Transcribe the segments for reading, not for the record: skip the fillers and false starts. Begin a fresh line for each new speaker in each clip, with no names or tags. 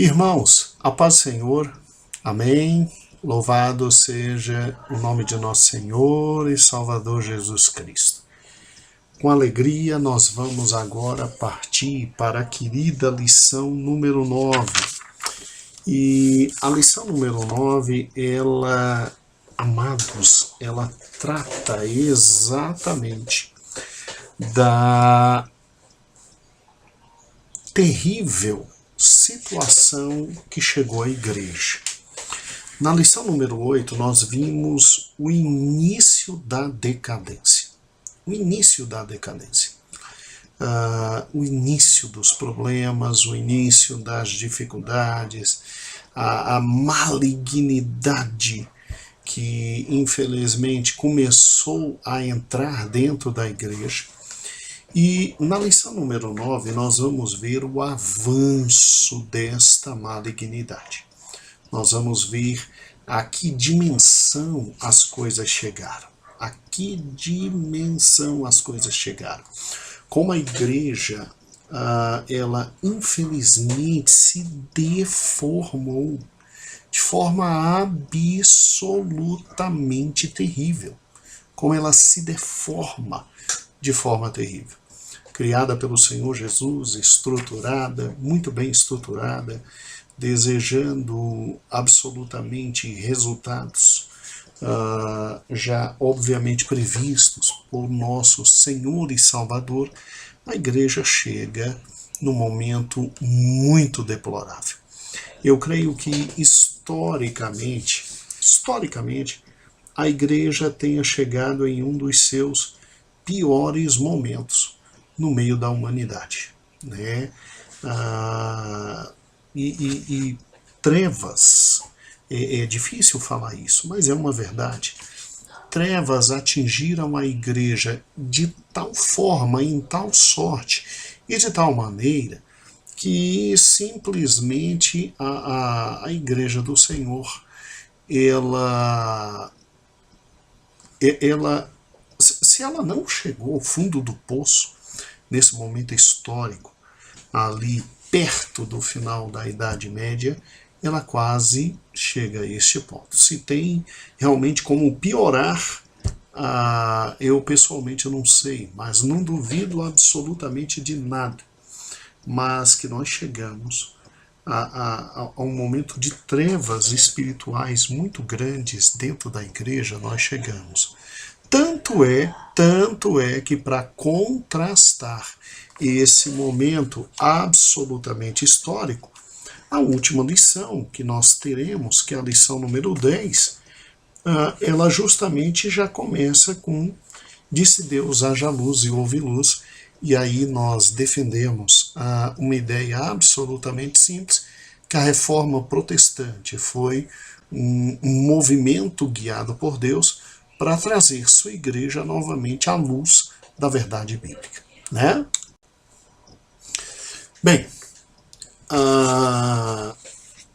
Irmãos, a paz do Senhor, amém. Louvado seja o nome de nosso Senhor e Salvador Jesus Cristo. Com alegria, nós vamos agora partir para a querida lição número 9. E a lição número 9, ela, amados, ela trata exatamente da terrível situação que chegou à igreja. Na lição número 8, nós vimos o início da decadência. O início da decadência. O início dos problemas, o início das dificuldades, a malignidade que, infelizmente, começou a entrar dentro da igreja. E na lição número 9, nós vamos ver o avanço desta malignidade. Nós vamos ver a que dimensão as coisas chegaram. A que dimensão as coisas chegaram. Como a igreja, ela infelizmente se deformou de forma absolutamente terrível. Como ela se deforma de forma terrível. Criada pelo Senhor Jesus, estruturada, muito bem estruturada, desejando absolutamente resultados já obviamente previstos por nosso Senhor e Salvador, a igreja chega num momento muito deplorável. Eu creio que historicamente, a igreja tenha chegado em um dos seus piores momentos no meio da humanidade, né? E trevas, é difícil falar isso, mas é uma verdade. Trevas atingiram a igreja de tal forma, em tal sorte e de tal maneira que simplesmente a igreja do Senhor, se ela não chegou ao fundo do poço, nesse momento histórico, ali perto do final da Idade Média, ela quase chega a este ponto. Se tem realmente como piorar, eu pessoalmente não sei, mas não duvido absolutamente de nada. Mas que nós chegamos a um momento de trevas espirituais muito grandes dentro da igreja, nós chegamos. Tanto é que para contrastar esse momento absolutamente histórico, a última lição que nós teremos, que é a lição número 10, ela justamente já começa com: disse Deus, haja luz e houve luz. E aí nós defendemos uma ideia absolutamente simples, que a reforma protestante foi um movimento guiado por Deus para trazer sua igreja novamente à luz da verdade bíblica, né? Bem,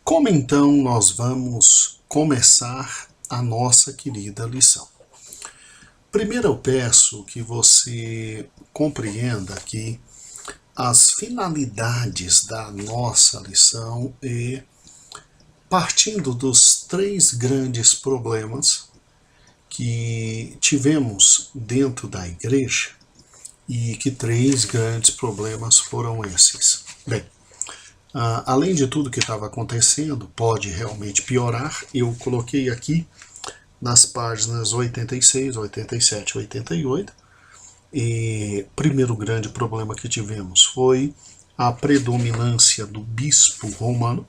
como então nós vamos começar a nossa querida lição? Primeiro eu peço que você compreenda aqui as finalidades da nossa lição e, partindo dos três grandes problemas que tivemos dentro da igreja, e que três grandes problemas foram esses. Bem, além de tudo que estava acontecendo, pode realmente piorar. Eu coloquei aqui nas páginas 86, 87 e 88. E primeiro grande problema que tivemos foi a predominância do bispo romano.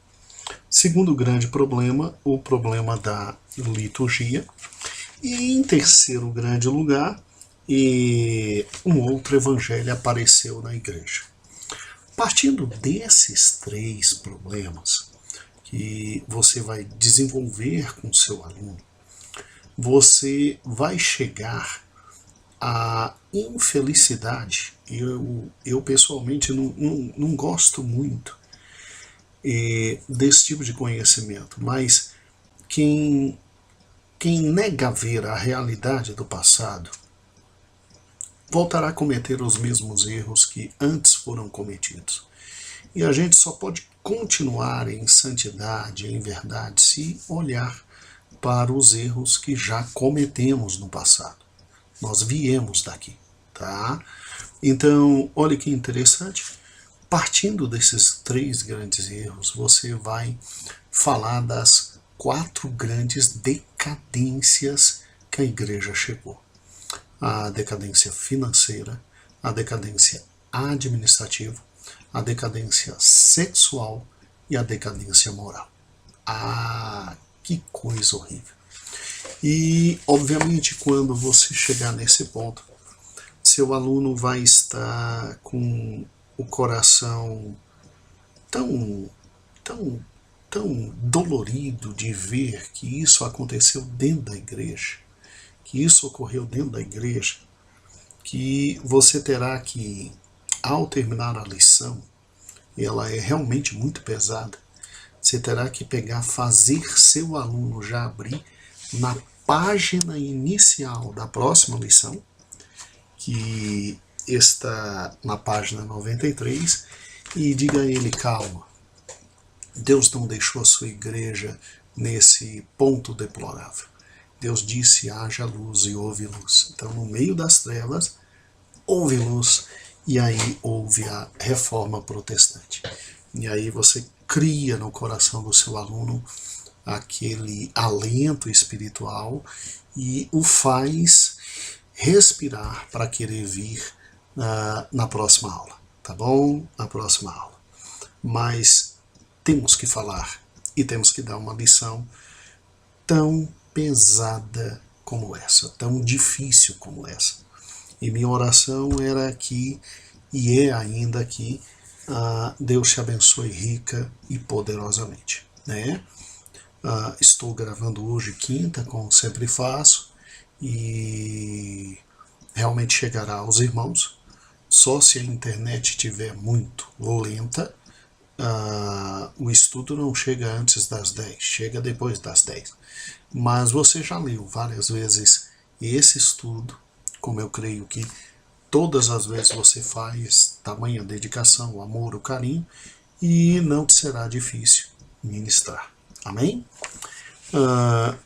Segundo grande problema, o problema da liturgia. E em terceiro grande lugar, um outro evangelho apareceu na igreja. Partindo desses três problemas que você vai desenvolver com seu aluno, você vai chegar à infelicidade. Eu pessoalmente não gosto muito desse tipo de conhecimento, mas quem nega ver a realidade do passado voltará a cometer os mesmos erros que antes foram cometidos. E a gente só pode continuar em santidade, em verdade, se olhar para os erros que já cometemos no passado. Nós viemos daqui, tá? Então, olha que interessante. Partindo desses 3 grandes erros, você vai falar das 4 grandes decadências que a igreja chegou. A decadência financeira, a decadência administrativa, a decadência sexual e a decadência moral. Que coisa horrível. E, obviamente, quando você chegar nesse ponto, seu aluno vai estar com o coração tão dolorido de ver que isso aconteceu dentro da igreja, que isso ocorreu dentro da igreja, que você terá que, ao terminar a lição, ela é realmente muito pesada, você terá que fazer seu aluno já abrir na página inicial da próxima lição, que está na página 93, e diga a ele: calma, Deus não deixou a sua igreja nesse ponto deplorável. Deus disse: haja luz e houve luz. Então, no meio das trevas, houve luz, e aí houve a reforma protestante. E aí você cria no coração do seu aluno aquele alento espiritual e o faz respirar para querer vir na próxima aula, tá bom? Na próxima aula. Mas temos que falar e temos que dar uma lição tão pesada como essa, tão difícil como essa. E minha oração era que, e é ainda que, Deus te abençoe rica e poderosamente, né? Estou gravando hoje quinta, como sempre faço, e realmente chegará aos irmãos, só se a internet estiver muito lenta. O estudo não chega antes das 10, chega depois das 10. Mas você já leu várias vezes esse estudo, como eu creio que todas as vezes você faz, tamanha dedicação, o amor, o carinho, e não te será difícil ministrar. Amém?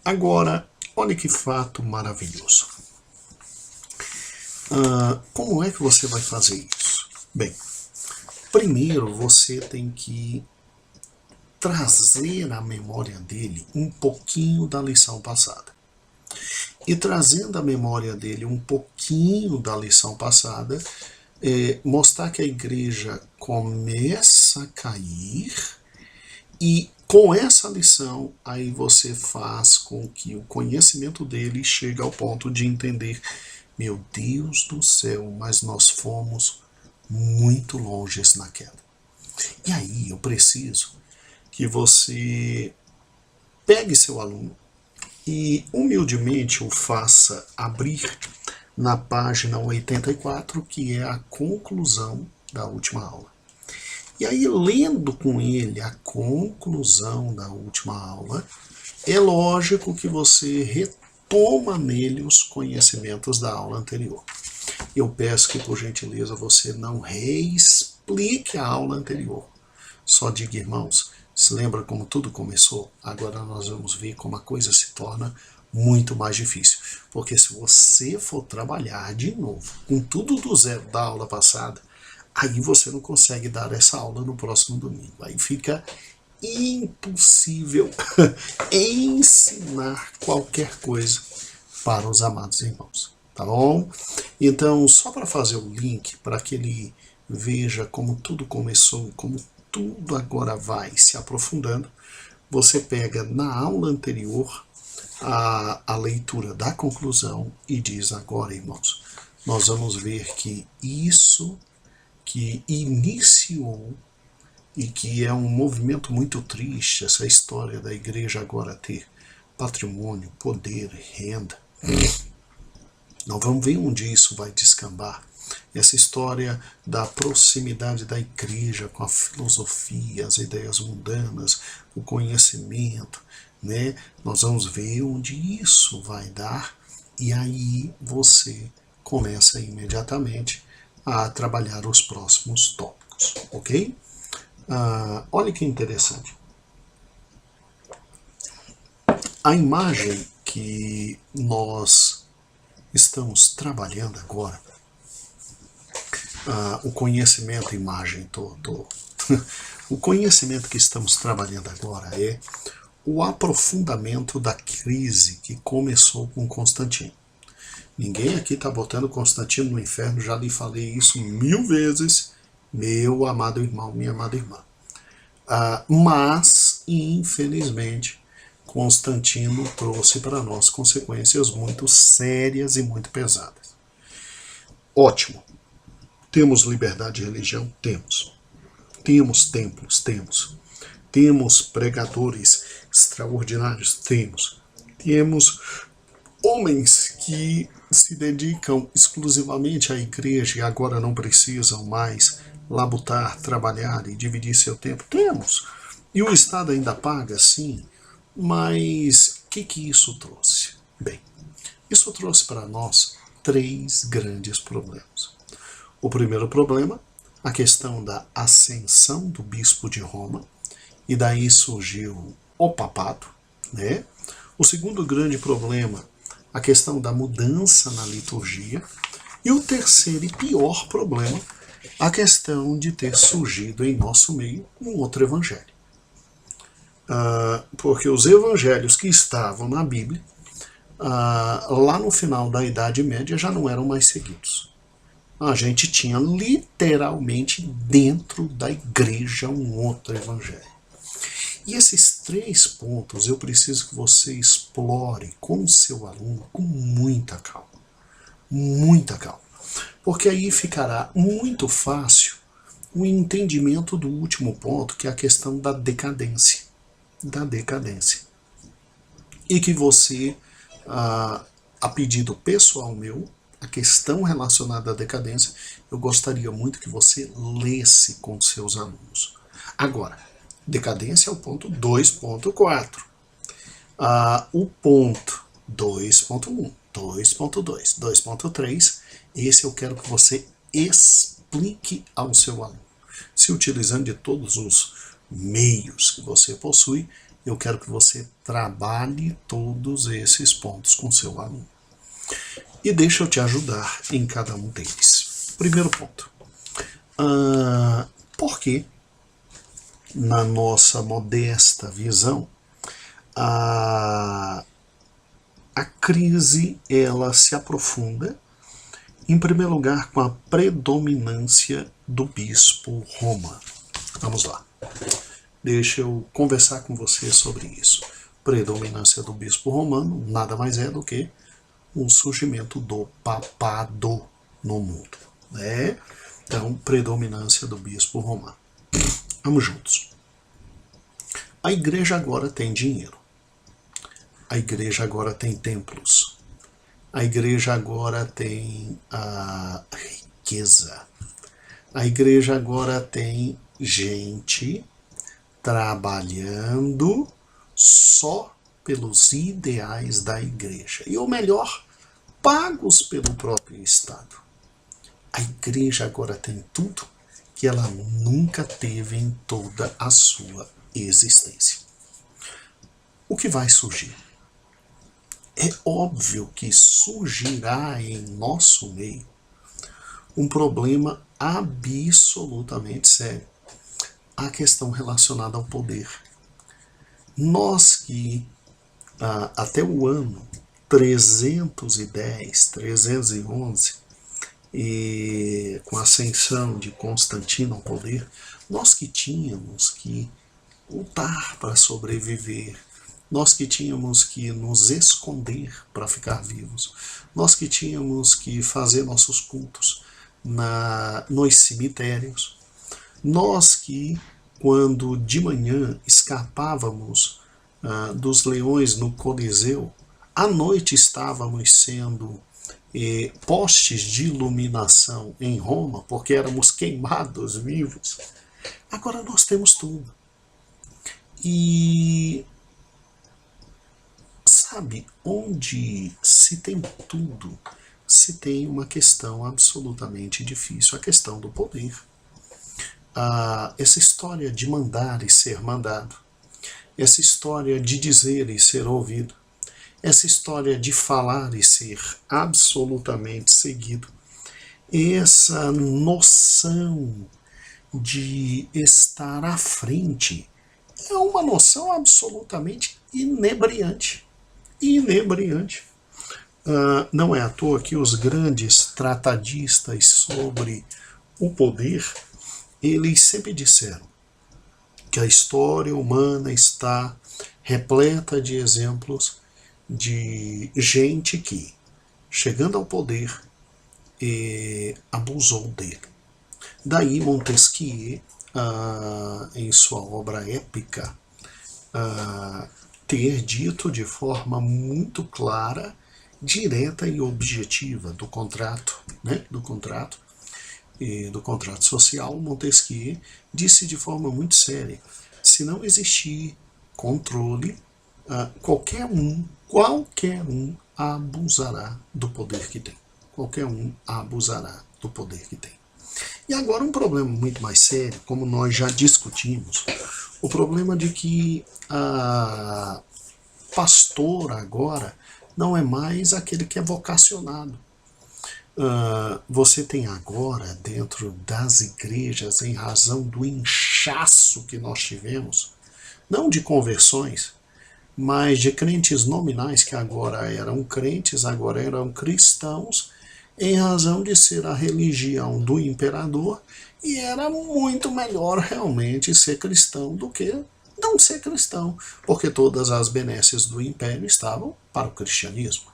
Agora, olha que fato maravilhoso. Como é que você vai fazer isso? Bem, primeiro você tem que trazer à memória dele um pouquinho da lição passada. E trazendo à memória dele um pouquinho da lição passada, mostrar que a igreja começa a cair, e com essa lição, aí você faz com que o conhecimento dele chegue ao ponto de entender: meu Deus do céu, mas nós fomos muito longe na queda. E aí eu preciso que você pegue seu aluno e humildemente o faça abrir na página 84, que é a conclusão da última aula. E aí, lendo com ele a conclusão da última aula, é lógico que você retoma nele os conhecimentos da aula anterior. Eu peço que, por gentileza, você não reexplique a aula anterior. Só diga: irmãos, se lembra como tudo começou? Agora nós vamos ver como a coisa se torna muito mais difícil. Porque se você for trabalhar de novo com tudo do zero da aula passada, aí você não consegue dar essa aula no próximo domingo. Aí fica impossível ensinar qualquer coisa para os amados irmãos. Tá bom? Então, só para fazer o link, para que ele veja como tudo começou e como tudo agora vai se aprofundando, você pega na aula anterior a leitura da conclusão e diz: agora, irmãos, nós vamos ver que isso que iniciou e que é um movimento muito triste, essa história da igreja agora ter patrimônio, poder, renda. Nós vamos ver onde isso vai descambar. Essa história da proximidade da igreja com a filosofia, as ideias mundanas, o conhecimento, né? Nós vamos ver onde isso vai dar, e aí você começa imediatamente a trabalhar os próximos tópicos, ok? Olha que interessante. A imagem que nós estamos trabalhando agora, o conhecimento, imagem, o conhecimento que estamos trabalhando agora é o aprofundamento da crise que começou com Constantino. Ninguém aqui está botando Constantino no inferno, já lhe falei isso 1000 vezes, meu amado irmão, minha amada irmã. Mas, infelizmente, Constantino trouxe para nós consequências muito sérias e muito pesadas. Ótimo. Temos liberdade de religião? Temos. Temos templos? Temos. Temos pregadores extraordinários? Temos. Temos homens que se dedicam exclusivamente à igreja e agora não precisam mais labutar, trabalhar e dividir seu tempo? Temos. E o Estado ainda paga? Sim. Mas o que isso trouxe? Bem, isso trouxe para nós 3 grandes problemas. O primeiro problema, a questão da ascensão do bispo de Roma, e daí surgiu o papado, né? O segundo grande problema, a questão da mudança na liturgia, e o terceiro e pior problema, a questão de ter surgido em nosso meio um outro evangelho. Porque os evangelhos que estavam na Bíblia, lá no final da Idade Média, já não eram mais seguidos. A gente tinha literalmente dentro da igreja um outro evangelho. E esses 3 pontos eu preciso que você explore com o seu aluno com muita calma. Muita calma. Porque aí ficará muito fácil o entendimento do último ponto, que é a questão da decadência. E que você, a pedido pessoal meu, a questão relacionada à decadência, eu gostaria muito que você lesse com seus alunos. Agora, decadência é o ponto 2.4. O ponto 2.1, 2.2, 2.3, esse eu quero que você explique ao seu aluno. Se utilizando de todos os meios que você possui, eu quero que você trabalhe todos esses pontos com seu aluno. E deixa eu te ajudar em cada um deles. Primeiro ponto. Por que, na nossa modesta visão, a crise ela se aprofunda, em primeiro lugar, com a predominância do bispo romano? Vamos lá. Deixa eu conversar com você sobre isso. Predominância do bispo romano nada mais é do que o surgimento do papado no mundo, né? Então, predominância do bispo romano. Vamos juntos. A igreja agora tem dinheiro. A igreja agora tem templos. A igreja agora tem a riqueza. A igreja agora tem gente trabalhando só pelos ideais da igreja. E o melhor, pagos pelo próprio Estado. A igreja agora tem tudo que ela nunca teve em toda a sua existência. O que vai surgir? É óbvio que surgirá em nosso meio um problema absolutamente sério. A questão relacionada ao poder. Nós que até o ano 310, 311, e com a ascensão de Constantino ao poder, nós que tínhamos que lutar para sobreviver, nós que tínhamos que nos esconder para ficar vivos, nós que tínhamos que fazer nossos cultos nos cemitérios, nós que, quando de manhã escapávamos dos leões no Coliseu, à noite estávamos sendo postes de iluminação em Roma, porque éramos queimados vivos. Agora nós temos tudo. E sabe, onde se tem tudo, se tem uma questão absolutamente difícil, a questão do poder. essa história de mandar e ser mandado, essa história de dizer e ser ouvido, essa história de falar e ser absolutamente seguido, essa noção de estar à frente é uma noção absolutamente inebriante. Inebriante. Não é à toa que os grandes tratadistas sobre o poder, eles sempre disseram que a história humana está repleta de exemplos de gente que, chegando ao poder, abusou dele. Daí Montesquieu, em sua obra épica, ter dito de forma muito clara, direta e objetiva do contrato, né, do contrato social, Montesquieu disse de forma muito séria: se não existir controle, qualquer um abusará do poder que tem. Qualquer um abusará do poder que tem. E agora um problema muito mais sério, como nós já discutimos, o problema de que a pastor agora não é mais aquele que é vocacionado. Você tem agora, dentro das igrejas, em razão do inchaço que nós tivemos, não de conversões, mas de crentes nominais que agora eram crentes, agora eram cristãos, em razão de ser a religião do imperador, e era muito melhor realmente ser cristão do que não ser cristão, porque todas as benesses do império estavam para o cristianismo.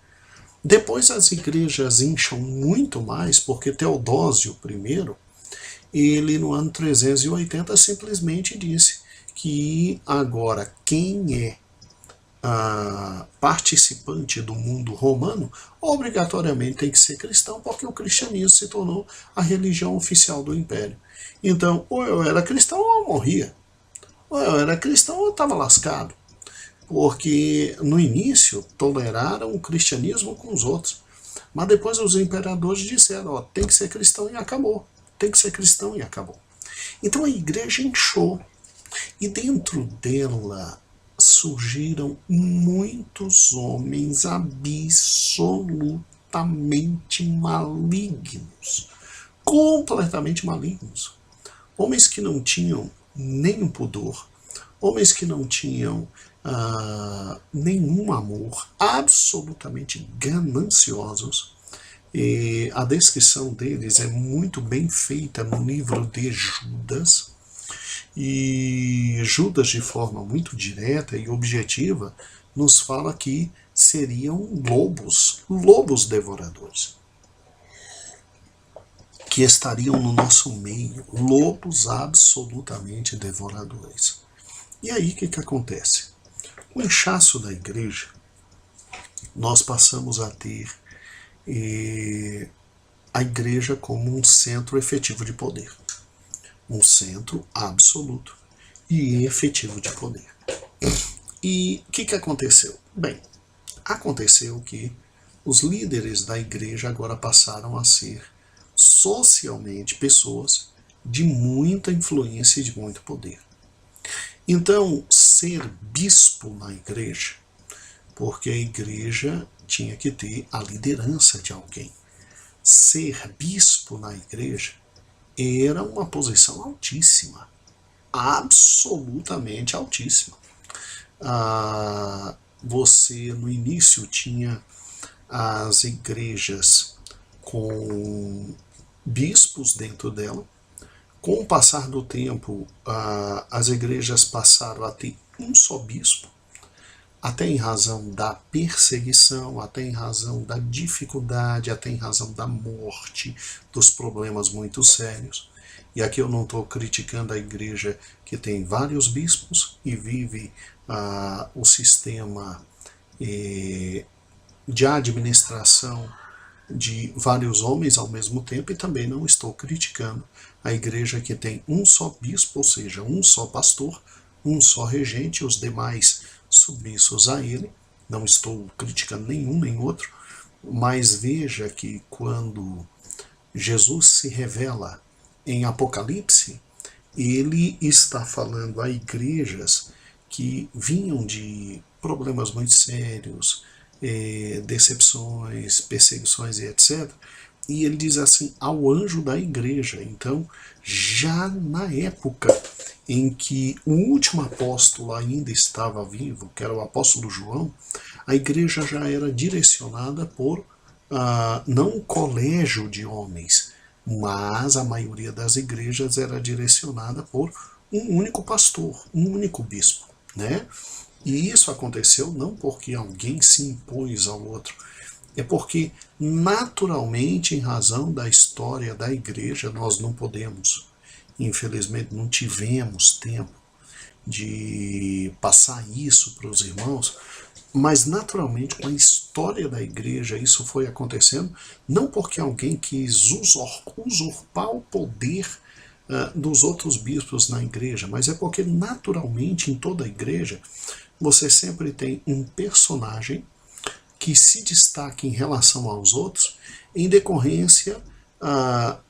Depois as igrejas incham muito mais, porque Teodósio I, ele no ano 380 simplesmente disse que agora quem é participante do mundo romano obrigatoriamente tem que ser cristão, porque o cristianismo se tornou a religião oficial do império. Então, ou eu era cristão ou eu morria. Ou eu era cristão ou eu estava lascado. Porque no início toleraram o cristianismo com os outros. Mas depois os imperadores disseram, tem que ser cristão e acabou. Tem que ser cristão e acabou. Então a igreja inchou. E dentro dela surgiram muitos homens absolutamente malignos. Completamente malignos. Homens que não tinham nenhum pudor. Homens que não tinham nenhum amor, absolutamente gananciosos. E a descrição deles é muito bem feita no livro de Judas. E Judas, de forma muito direta e objetiva, nos fala que seriam lobos devoradores, que estariam no nosso meio, lobos absolutamente devoradores. E aí o que acontece? O inchaço da igreja, nós passamos a ter a igreja como um centro efetivo de poder. Um centro absoluto e efetivo de poder. E o que aconteceu? Bem, aconteceu que os líderes da igreja agora passaram a ser socialmente pessoas de muita influência e de muito poder. Então, ser bispo na igreja, porque a igreja tinha que ter a liderança de alguém. Ser bispo na igreja era uma posição altíssima, absolutamente altíssima. Você, no início, tinha as igrejas com bispos dentro dela. Com o passar do tempo, as igrejas passaram a ter um só bispo, até em razão da perseguição, até em razão da dificuldade, até em razão da morte, dos problemas muito sérios. E aqui eu não estou criticando a igreja que tem vários bispos e vive o sistema de administração de vários homens ao mesmo tempo, e também não estou criticando a igreja que tem um só bispo, ou seja, um só pastor, um só regente, os demais submissos a ele. Não estou criticando nenhum nem outro, mas veja que quando Jesus se revela em Apocalipse, ele está falando a igrejas que vinham de problemas muito sérios, decepções, perseguições e etc. E ele diz assim, ao anjo da igreja. Então, já na época em que o último apóstolo ainda estava vivo, que era o apóstolo João, a igreja já era direcionada por não um colégio de homens, mas a maioria das igrejas era direcionada por um único pastor, um único bispo, né? E isso aconteceu não porque alguém se impôs ao outro, é porque naturalmente, em razão da história da igreja, nós não podemos, infelizmente não tivemos tempo de passar isso para os irmãos, mas naturalmente com a história da igreja isso foi acontecendo, não porque alguém quis usurpar o poder dos outros bispos na igreja, mas é porque naturalmente em toda a igreja você sempre tem um personagem que se destaca em relação aos outros em decorrência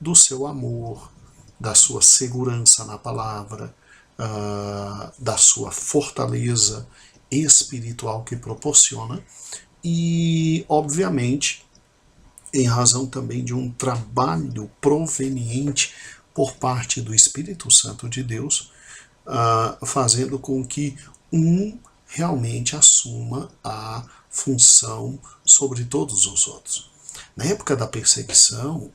do seu amor, da sua segurança na palavra, da sua fortaleza espiritual que proporciona e, obviamente, em razão também de um trabalho proveniente por parte do Espírito Santo de Deus, fazendo com que um realmente assuma a função sobre todos os outros. Na época da perseguição,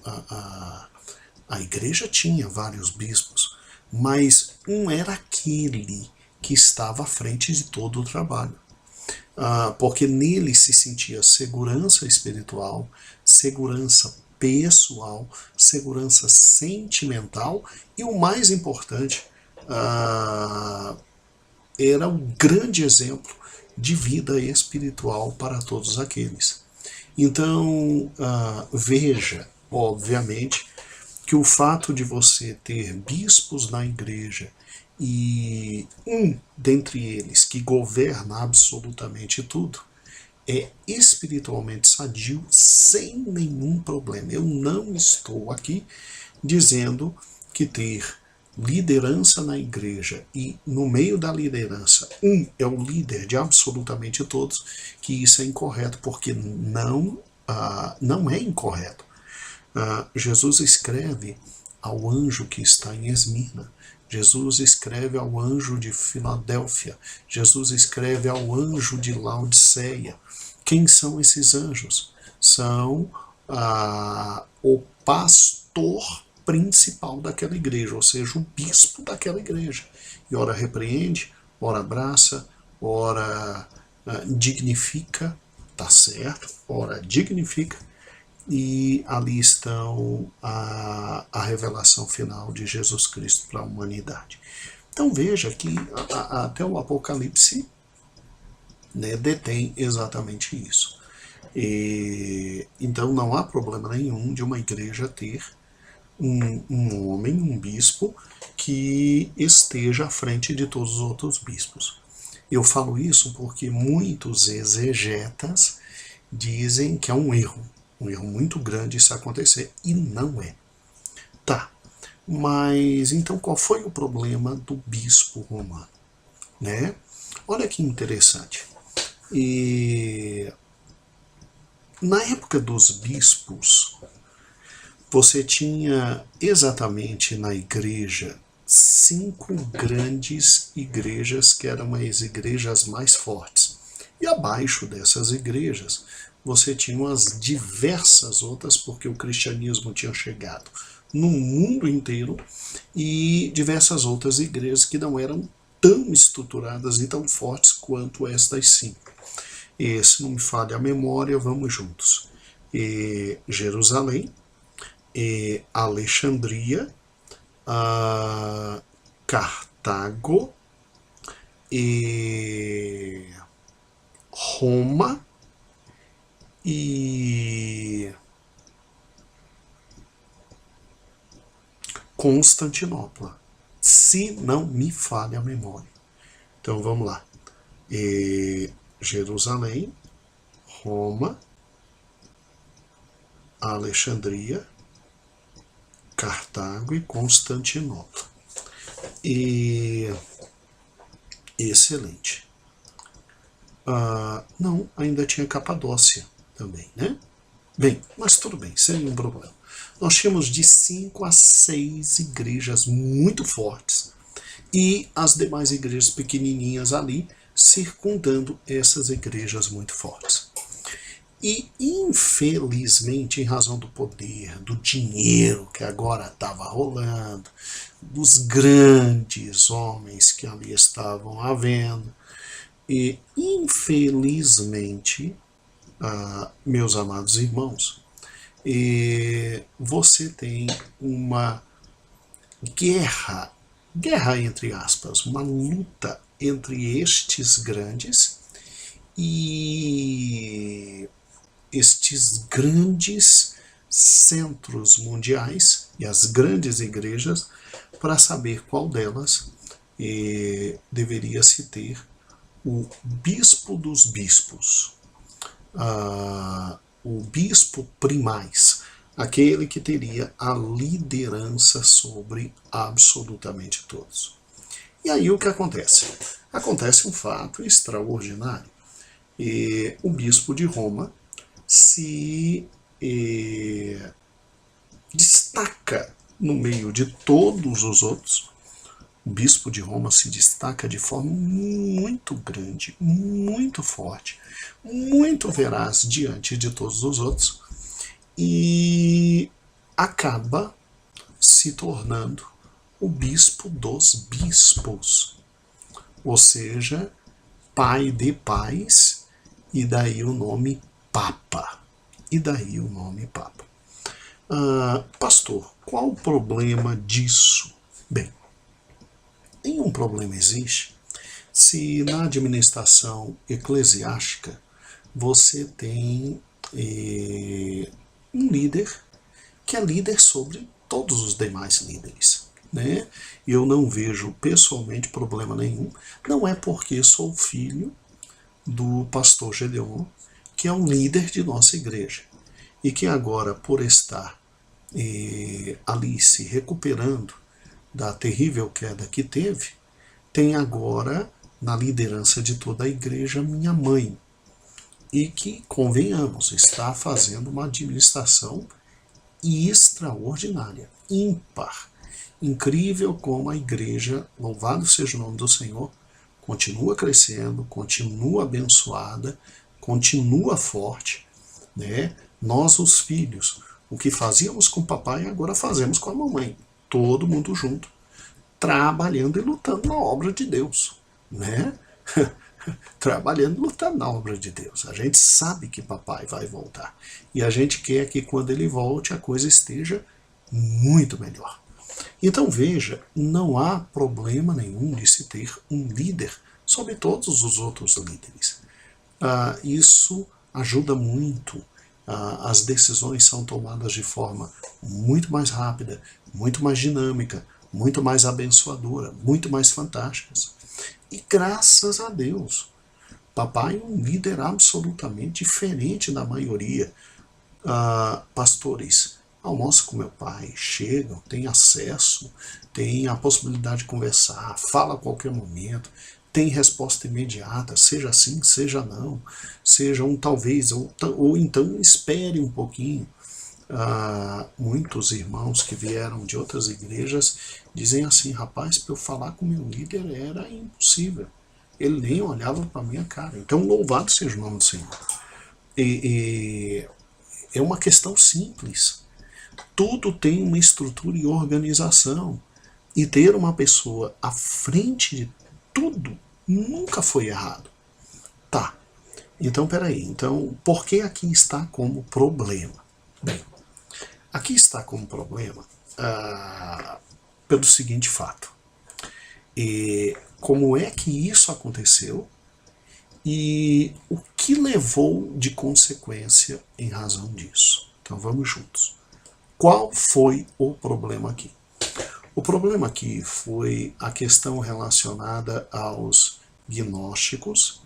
a igreja tinha vários bispos, mas um era aquele que estava à frente de todo o trabalho. Porque nele se sentia segurança espiritual, segurança pessoal, segurança sentimental e o mais importante, era um grande exemplo de vida espiritual para todos aqueles. Então, veja, obviamente, que o fato de você ter bispos na igreja e um dentre eles que governa absolutamente tudo, é espiritualmente sadio sem nenhum problema. Eu não estou aqui dizendo que ter liderança na igreja e no meio da liderança um é o líder de absolutamente todos, que isso é incorreto, porque não é incorreto. Jesus escreve ao anjo que está em Esmirna, Jesus escreve ao anjo de Filadélfia, Jesus escreve ao anjo de Laodiceia. Quem são esses anjos? São o pastor principal daquela igreja, ou seja, o bispo daquela igreja. E ora repreende, ora abraça, ora dignifica, tá certo? Ora dignifica, e ali estão a revelação final de Jesus Cristo para a humanidade. Então veja que até o Apocalipse, né, detém exatamente isso. Então não há problema nenhum de uma igreja ter um homem, um bispo, que esteja à frente de todos os outros bispos. Eu falo isso porque muitos exegetas dizem que é um erro muito grande isso acontecer, e não é. Tá, mas então qual foi o problema do bispo romano? Né? Olha que interessante. Na época dos bispos, você tinha exatamente na igreja 5 grandes igrejas que eram as igrejas mais fortes. E abaixo dessas igrejas você tinha as diversas outras, porque o cristianismo tinha chegado no mundo inteiro, e diversas outras igrejas que não eram tão estruturadas e tão fortes quanto estas 5. E, se não me falha a memória, vamos juntos. Jerusalém, Alexandria, Cartago, Roma e Constantinopla, se não me falha a memória. Então vamos lá. Jerusalém, Roma, Alexandria, Cartago e Constantinopla. E excelente. Não, ainda tinha Capadócia também, né? Bem, mas tudo bem, sem nenhum problema. Nós tínhamos de 5 a 6 igrejas muito fortes e as demais igrejas pequenininhas ali circundando essas igrejas muito fortes. E, infelizmente, em razão do poder, do dinheiro que agora estava rolando, dos grandes homens que ali estavam havendo, e, infelizmente, meus amados irmãos, você tem uma guerra entre aspas, uma luta entre estes grandes e estes grandes centros mundiais e as grandes igrejas para saber qual delas deveria se ter o bispo dos bispos, o bispo primaz, aquele que teria a liderança sobre absolutamente todos. E aí o que acontece? Acontece um fato extraordinário. O bispo de Roma se destaca no meio de todos os outros. O bispo de Roma se destaca de forma muito grande, muito forte, muito veraz diante de todos os outros e acaba se tornando o bispo dos bispos, ou seja, pai de pais, e daí o nome Papa. Pastor, qual o problema disso? Bem, nenhum problema existe se na administração eclesiástica você tem um líder que é líder sobre todos os demais líderes. Né? Eu não vejo pessoalmente problema nenhum. Não é porque sou filho do pastor Gedeon, que é um líder de nossa igreja, e que agora, por estar ali se recuperando da terrível queda que teve, tem agora na liderança de toda a igreja minha mãe, e que, convenhamos, está fazendo uma administração extraordinária, ímpar. Incrível como a igreja, louvado seja o nome do Senhor, continua crescendo, continua abençoada, continua forte, né? Nós, os filhos, o que fazíamos com o papai, agora fazemos com a mamãe. Todo mundo junto, trabalhando e lutando na obra de Deus, né? Trabalhando e lutando na obra de Deus. A gente sabe que papai vai voltar. E a gente quer que quando ele volte a coisa esteja muito melhor. Então veja, não há problema nenhum de se ter um líder sobre todos os outros líderes. Isso ajuda muito. As decisões são tomadas de forma muito mais rápida, muito mais dinâmica, muito mais abençoadora, muito mais fantásticas. E graças a Deus, papai é um líder absolutamente diferente da maioria. Pastores almoçam com meu pai, chegam, têm acesso, têm a possibilidade de conversar, fala a qualquer momento, tem resposta imediata, seja sim, seja não, seja um talvez, ou então espere um pouquinho. Muitos irmãos que vieram de outras igrejas dizem assim, rapaz, para eu falar com meu líder era impossível, ele nem olhava para a minha cara. Então louvado seja o nome do Senhor. É uma questão simples. Tudo tem uma estrutura e organização. E ter uma pessoa à frente de tudo nunca foi errado. Tá. Então, peraí. Então, por que aqui está como problema? Bem, aqui está como problema pelo seguinte fato. Como é que isso aconteceu e o que levou de consequência em razão disso? Então, vamos juntos. Qual foi o problema aqui? O problema aqui foi a questão relacionada aos gnósticos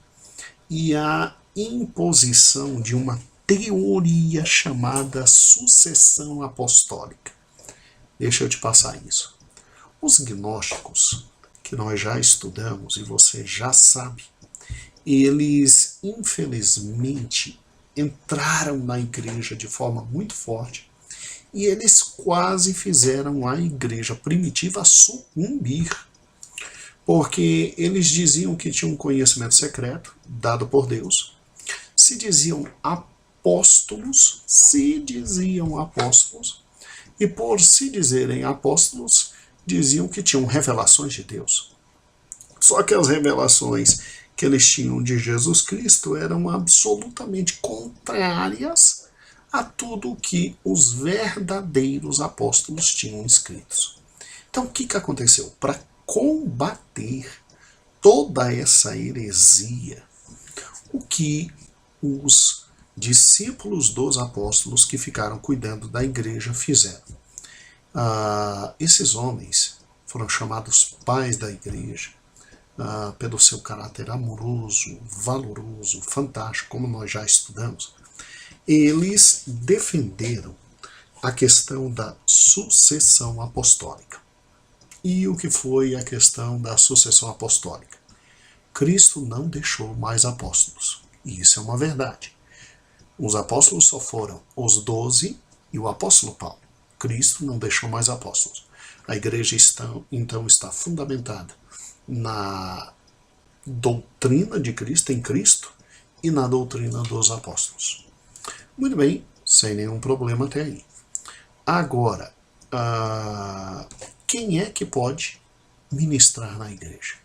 e a imposição de uma teoria chamada sucessão apostólica. Deixa eu te passar isso. Os gnósticos, que nós já estudamos e você já sabe, eles infelizmente entraram na igreja de forma muito forte e eles quase fizeram a igreja primitiva sucumbir, porque eles diziam que tinham um conhecimento secreto dado por Deus, se diziam apóstolos, e por se dizerem apóstolos, diziam que tinham revelações de Deus. Só que as revelações que eles tinham de Jesus Cristo eram absolutamente contrárias a tudo o que os verdadeiros apóstolos tinham escritos. Então o que aconteceu? Para combater toda essa heresia, o que os discípulos dos apóstolos que ficaram cuidando da igreja fizeram? Esses homens foram chamados pais da igreja, pelo seu caráter amoroso, valoroso, fantástico, como nós já estudamos. Eles defenderam a questão da sucessão apostólica. E o que foi a questão da sucessão apostólica? Cristo não deixou mais apóstolos. E isso é uma verdade. Os apóstolos só foram os 12 e o apóstolo Paulo. Cristo não deixou mais apóstolos. A igreja então está fundamentada na doutrina de Cristo, em Cristo, e na doutrina dos apóstolos. Muito bem, sem nenhum problema até aí. Agora, quem é que pode ministrar na igreja?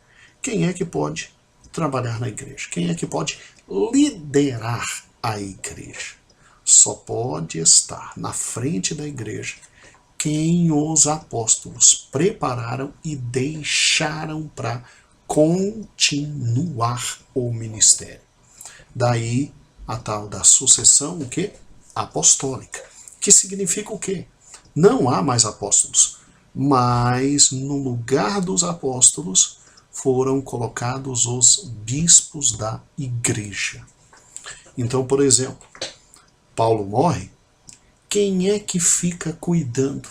Quem é que pode trabalhar na igreja? Quem é que pode liderar a igreja? Só pode estar na frente da igreja quem os apóstolos prepararam e deixaram para continuar o ministério. Daí a tal da sucessão, o quê? Apostólica. Que significa o quê? Não há mais apóstolos, mas no lugar dos apóstolos foram colocados os bispos da igreja. Então, por exemplo, Paulo morre, quem é que fica cuidando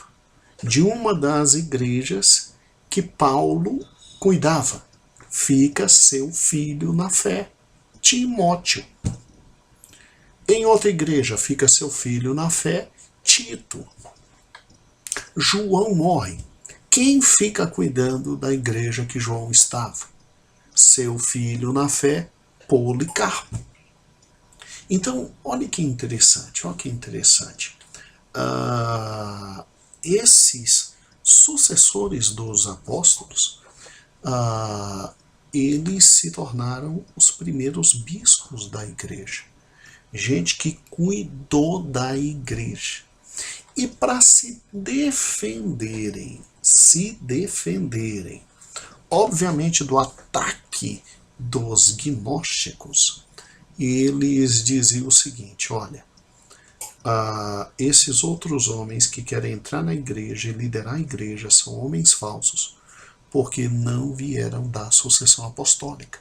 de uma das igrejas que Paulo cuidava? Fica seu filho na fé, Timóteo. Em outra igreja fica seu filho na fé, Tito. João morre. Quem fica cuidando da igreja que João estava? Seu filho na fé, Policarpo. Então, olha que interessante, esses sucessores dos apóstolos, eles se tornaram os primeiros bispos da igreja. Gente que cuidou da igreja. E para se defenderem, obviamente do ataque dos gnósticos, eles diziam o seguinte, olha, esses outros homens que querem entrar na igreja e liderar a igreja são homens falsos, porque não vieram da sucessão apostólica.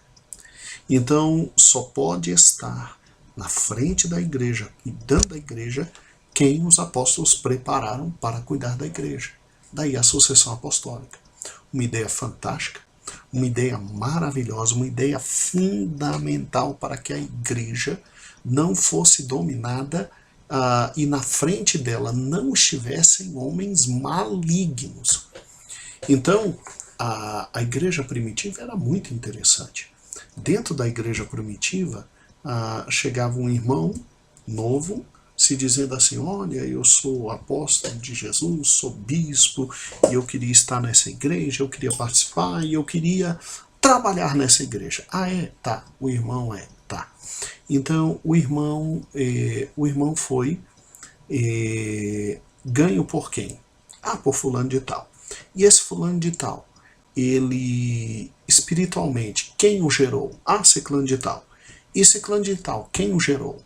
Então, só pode estar na frente da igreja, cuidando da igreja, quem os apóstolos prepararam para cuidar da igreja. Daí a sucessão apostólica. Uma ideia fantástica, uma ideia maravilhosa, uma ideia fundamental para que a igreja não fosse dominada e na frente dela não estivessem homens malignos. Então, a igreja primitiva era muito interessante. Dentro da igreja primitiva, chegava um irmão novo, se dizendo assim, olha, eu sou apóstolo de Jesus, sou bispo, e eu queria estar nessa igreja, eu queria participar, e eu queria trabalhar nessa igreja. Tá, o irmão tá. Então, o irmão foi ganho por quem? Por fulano de tal. E esse fulano de tal, ele, espiritualmente, quem o gerou? Ciclano de tal. E ciclano de tal, quem o gerou?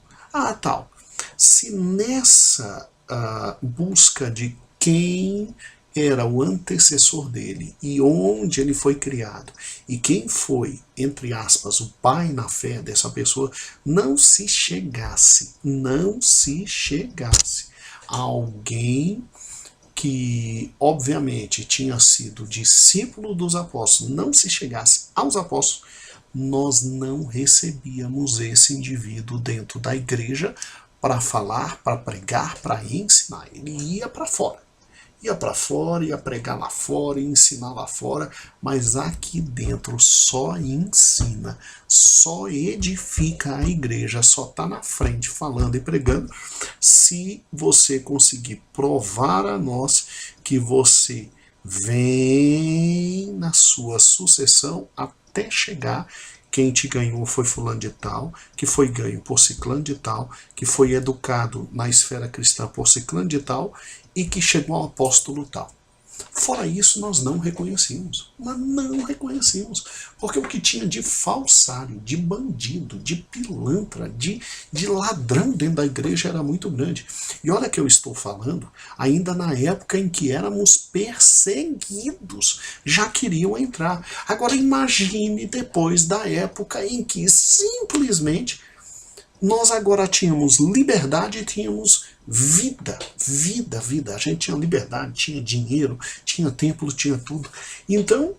Tal. Se nessa busca de quem era o antecessor dele e onde ele foi criado e quem foi, entre aspas, o pai na fé dessa pessoa, não se chegasse a alguém que obviamente tinha sido discípulo dos apóstolos, não se chegasse aos apóstolos, nós não recebíamos esse indivíduo dentro da igreja para falar, para pregar, para ensinar. Ele ia para fora. Ia para fora, ia pregar lá fora, ia ensinar lá fora, mas aqui dentro só ensina, só edifica a igreja, só está na frente falando e pregando, se você conseguir provar a nós que você vem na sua sucessão até chegar. Quem te ganhou foi fulano de tal, que foi ganho por ciclano de tal, que foi educado na esfera cristã por ciclano de tal, e que chegou ao apóstolo tal. Fora isso, nós não reconhecemos. Mas não reconhecemos. Porque o que tinha de falsário, de bandido, de pilantra, de ladrão dentro da igreja era muito grande. E olha que eu estou falando, ainda na época em que éramos perseguidos, já queriam entrar. Agora imagine depois da época em que simplesmente nós agora tínhamos liberdade e tínhamos vida. A gente tinha liberdade, tinha dinheiro, tinha templo, tinha tudo. Então,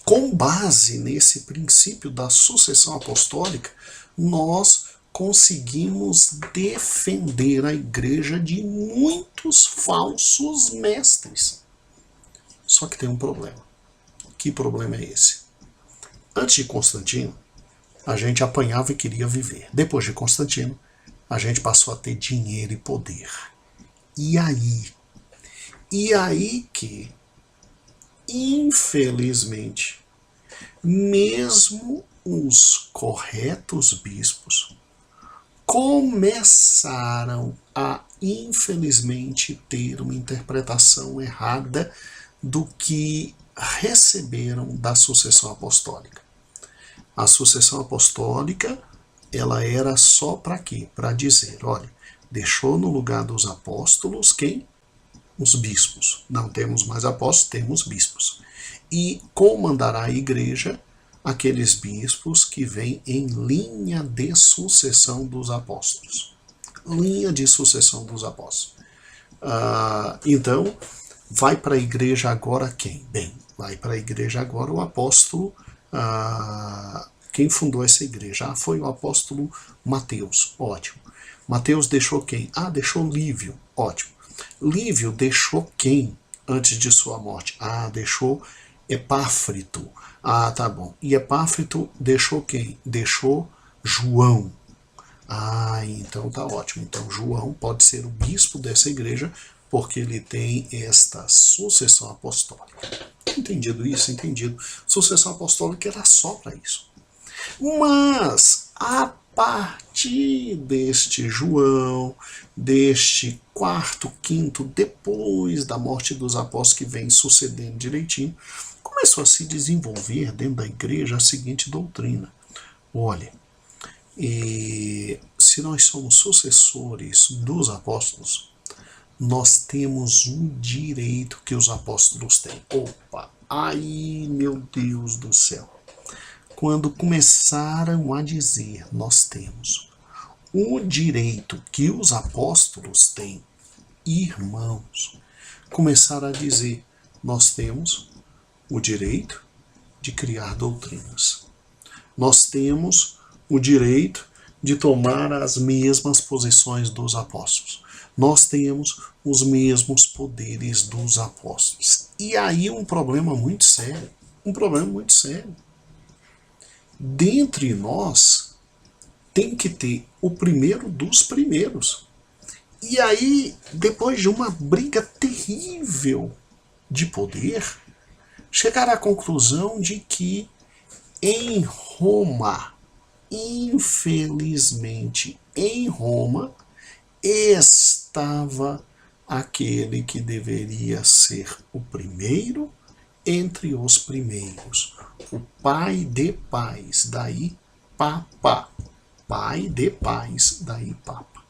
com base nesse princípio da sucessão apostólica, nós conseguimos defender a igreja de muitos falsos mestres. Só que tem um problema. Que problema é esse? Antes de Constantino, a gente apanhava e queria viver. Depois de Constantino, a gente passou a ter dinheiro e poder. E aí que, infelizmente, mesmo os corretos bispos começaram a, infelizmente, ter uma interpretação errada do que receberam da sucessão apostólica. A sucessão apostólica, ela era só para quê? Para dizer, olha, deixou no lugar dos apóstolos quem? Os bispos. Não temos mais apóstolos, temos bispos. E comandará a igreja aqueles bispos que vêm em linha de sucessão dos apóstolos. Linha de sucessão dos apóstolos. Então, vai para a igreja agora quem? Bem, vai para a igreja agora o apóstolo. Quem fundou essa igreja? Foi o apóstolo Mateus. Ótimo. Mateus deixou quem? Deixou Lívio. Ótimo. Lívio deixou quem antes de sua morte? Deixou Epáfrito. Tá bom. E Epáfrito deixou quem? Deixou João. Então tá ótimo. Então João pode ser o bispo dessa igreja porque ele tem esta sucessão apostólica. Entendido isso? Entendido. Sucessão apostólica era só para isso. Mas, a partir deste João, deste quarto, quinto, depois da morte dos apóstolos que vem sucedendo direitinho, começou a se desenvolver dentro da igreja a seguinte doutrina. Olha, se nós somos sucessores dos apóstolos, nós temos um direito que os apóstolos têm. Opa, meu Deus do céu. Quando começaram a dizer, nós temos o direito que os apóstolos têm, irmãos, começaram a dizer, nós temos o direito de criar doutrinas. Nós temos o direito de tomar as mesmas posições dos apóstolos. Nós temos os mesmos poderes dos apóstolos. E aí um problema muito sério. Dentre nós, tem que ter o primeiro dos primeiros. E aí, depois de uma briga terrível de poder, chegaram à conclusão de que em Roma, infelizmente em Roma, estava aquele que deveria ser o primeiro entre os primeiros, o pai de pais, daí Papa. Pai de pais, daí Papa.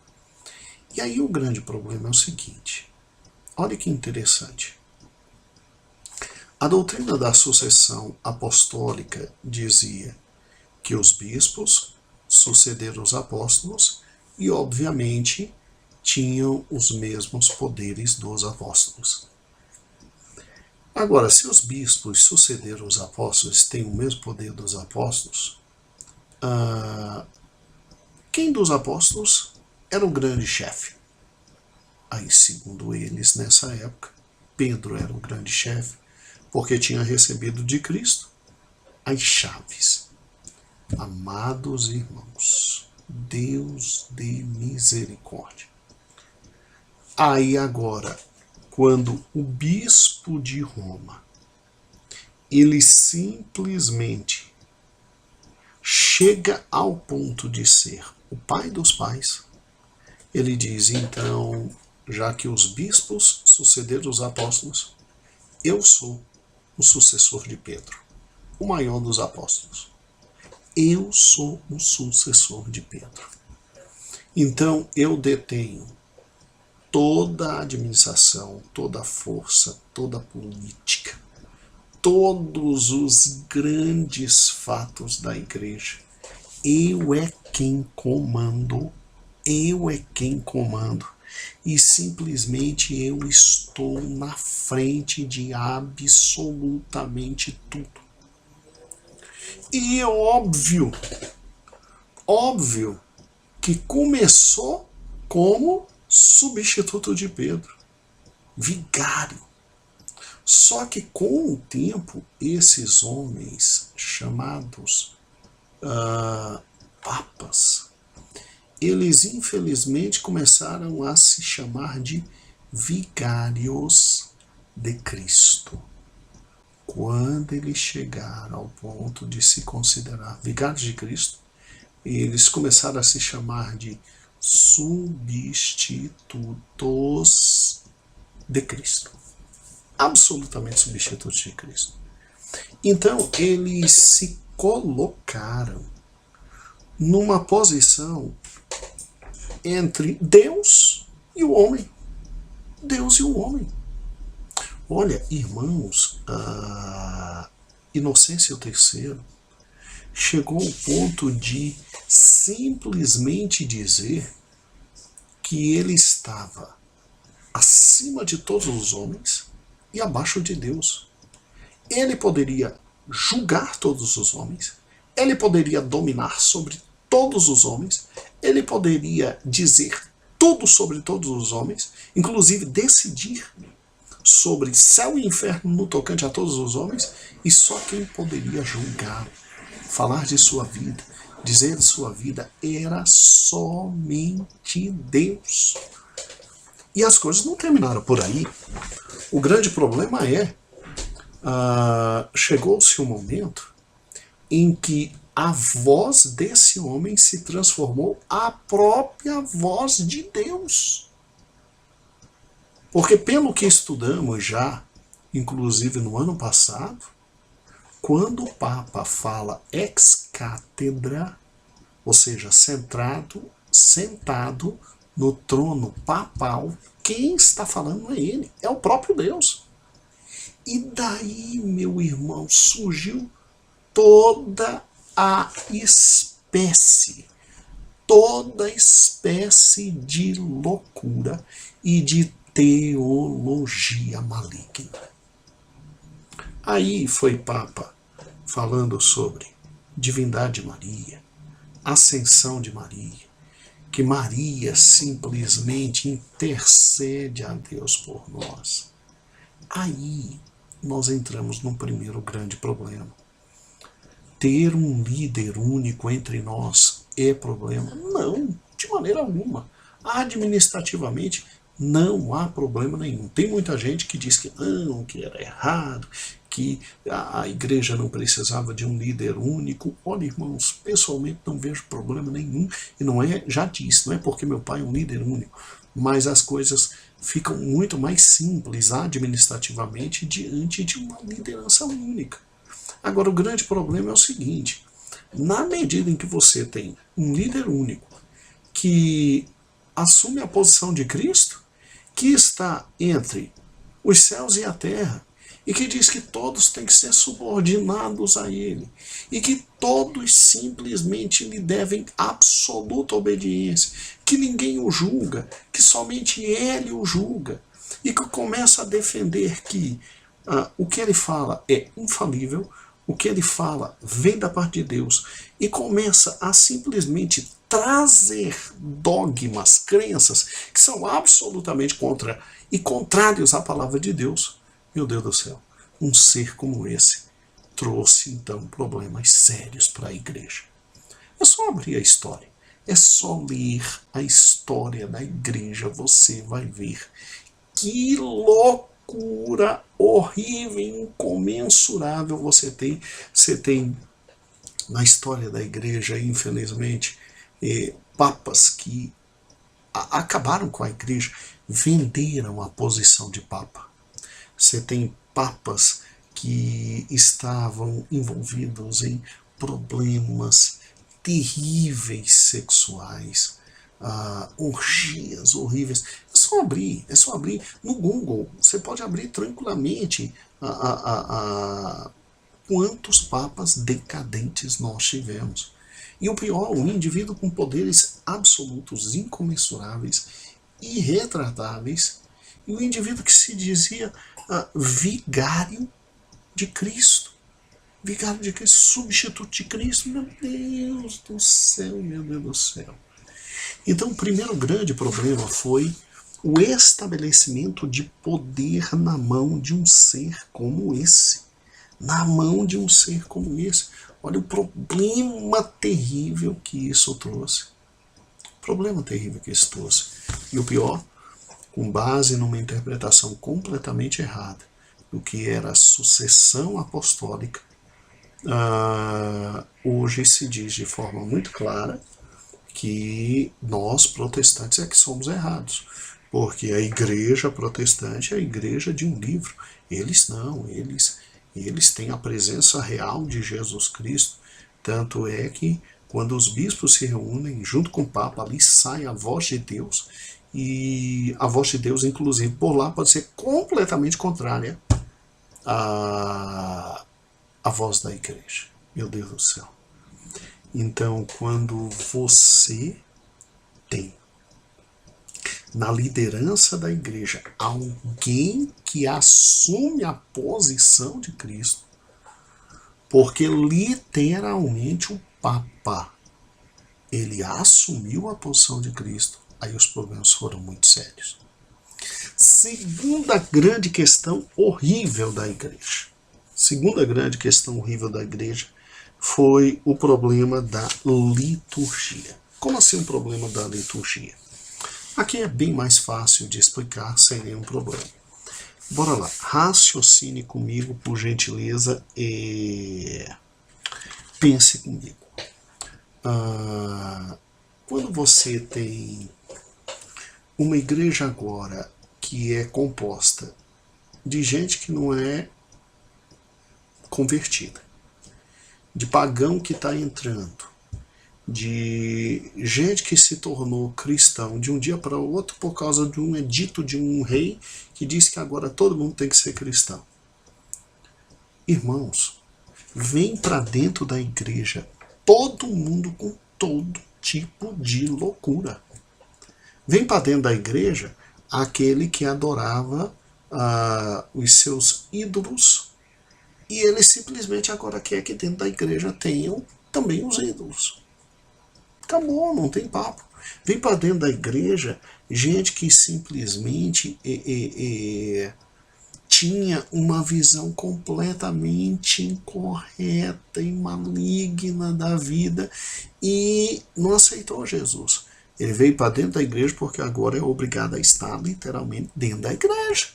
E aí o grande problema é o seguinte, olha que interessante. A doutrina da sucessão apostólica dizia que os bispos sucederam os apóstolos e, obviamente, tinham os mesmos poderes dos apóstolos. Agora, se os bispos sucederam os apóstolos, têm o mesmo poder dos apóstolos, quem dos apóstolos era o grande chefe? Aí, segundo eles, nessa época, Pedro era o grande chefe, porque tinha recebido de Cristo as chaves. Amados irmãos, Deus de misericórdia. Aí agora, quando o bispo de Roma, ele simplesmente chega ao ponto de ser o pai dos pais, ele diz, então, já que os bispos sucederam os apóstolos, eu sou o sucessor de Pedro, o maior dos apóstolos. Eu sou o sucessor de Pedro. Então, eu detenho toda a administração, toda a força, toda a política, todos os grandes fatos da igreja. Eu é quem comando, eu é quem comando. E simplesmente eu estou na frente de absolutamente tudo. E é óbvio que começou como substituto de Pedro, vigário. Só que com o tempo, esses homens chamados papas, eles infelizmente começaram a se chamar de vigários de Cristo. Quando eles chegaram ao ponto de se considerar vigários de Cristo, eles começaram a se chamar de substitutos de Cristo. Absolutamente substitutos de Cristo. Então, eles se colocaram numa posição entre Deus e o homem. Deus e o homem. Olha, irmãos, Inocêncio III chegou ao ponto de simplesmente dizer que ele estava acima de todos os homens e abaixo de Deus. Ele poderia julgar todos os homens, ele poderia dominar sobre todos os homens, ele poderia dizer tudo sobre todos os homens, inclusive decidir sobre céu e inferno no tocante a todos os homens, e só quem poderia julgá-lo, falar de sua vida, dizer de sua vida, era somente Deus. E as coisas não terminaram por aí. O grande problema é, chegou-se um momento em que a voz desse homem se transformou a própria voz de Deus. Porque pelo que estudamos já, inclusive no ano passado, quando o Papa fala ex cátedra, ou seja, sentado no trono papal, quem está falando não é ele, é o próprio Deus. E daí, meu irmão, surgiu toda a espécie de loucura e de teologia maligna. Aí foi Papa falando sobre divindade de Maria, ascensão de Maria, que Maria simplesmente intercede a Deus por nós. Aí nós entramos num primeiro grande problema. Ter um líder único entre nós é problema? Não, de maneira alguma. Administrativamente, não há problema nenhum. Tem muita gente que diz que não, que era errado, que a igreja não precisava de um líder único. Olha, irmãos, pessoalmente não vejo problema nenhum. E não é, já disse, não é porque meu pai é um líder único, mas as coisas ficam muito mais simples administrativamente diante de uma liderança única. Agora, o grande problema é o seguinte: na medida em que você tem um líder único que assume a posição de Cristo, que está entre os céus e a terra, e que diz que todos têm que ser subordinados a ele, e que todos simplesmente lhe devem absoluta obediência, que ninguém o julga, que somente ele o julga, e que começa a defender que o que ele fala é infalível, o que ele fala vem da parte de Deus, e começa a simplesmente trazer dogmas, crenças, que são absolutamente contra e contrários à palavra de Deus. Meu Deus do céu, um ser como esse trouxe então problemas sérios para a igreja. É só abrir a história, é só ler a história da igreja, você vai ver que loucura horrível, incomensurável você tem. Você tem na história da igreja, infelizmente, papas que acabaram com a igreja, venderam a posição de papa. Você tem papas que estavam envolvidos em problemas terríveis sexuais, orgias horríveis. É só abrir no Google. Você pode abrir tranquilamente quantos papas decadentes nós tivemos. E o pior, um indivíduo com poderes absolutos, incomensuráveis, irretratáveis, e o indivíduo que se dizia vigário de Cristo. Vigário de Cristo, substituto de Cristo. Meu Deus do céu, meu Deus do céu. Então, o primeiro grande problema foi o estabelecimento de poder na mão de um ser como esse. Na mão de um ser como esse. Olha o problema terrível que isso trouxe. Problema terrível que isso trouxe. E o pior, com base numa interpretação completamente errada do que era a sucessão apostólica, hoje se diz de forma muito clara que nós, protestantes, é que somos errados. Porque a igreja protestante é a igreja de um livro. Eles não, eles têm a presença real de Jesus Cristo. Tanto é que quando os bispos se reúnem junto com o Papa, ali sai a voz de Deus. E a voz de Deus, inclusive, por lá pode ser completamente contrária à voz da igreja. Meu Deus do céu. Então, quando você tem na liderança da igreja alguém que assume a posição de Cristo, porque literalmente o Papa, ele assumiu a posição de Cristo, aí os problemas foram muito sérios. Segunda grande questão horrível da igreja. Segunda grande questão horrível da igreja foi o problema da liturgia. Como assim um problema da liturgia? Aqui é bem mais fácil de explicar sem nenhum problema. Bora lá, raciocine comigo, por gentileza, e pense comigo. Quando você tem uma igreja agora que é composta de gente que não é convertida, de pagão que está entrando, de gente que se tornou cristão de um dia para o outro por causa de um edito de um rei que diz que agora todo mundo tem que ser cristão. Irmãos, vem para dentro da igreja todo mundo com todo tipo de loucura. Vem para dentro da igreja aquele que adorava os seus ídolos, e ele simplesmente agora quer que dentro da igreja tenham também os ídolos. Acabou, não tem papo. Vem para dentro da igreja gente que simplesmente tinha uma visão completamente incorreta e maligna da vida e não aceitou Jesus. Ele veio para dentro da igreja porque agora é obrigado a estar literalmente dentro da igreja.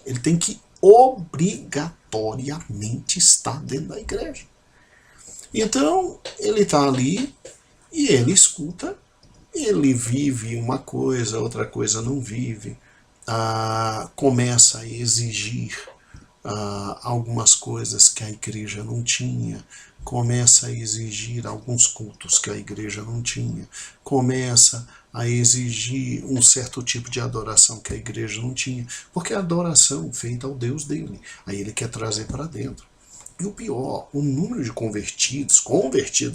Ele tem que obrigatoriamente estar dentro da igreja. Então, ele está ali e ele escuta, ele vive uma coisa, outra coisa não vive. Começa a exigir algumas coisas que a igreja não tinha, começa a exigir alguns cultos que a igreja não tinha, começa a exigir um certo tipo de adoração que a igreja não tinha, porque a adoração feita ao Deus dele, aí ele quer trazer para dentro. E o pior, o número de convertidos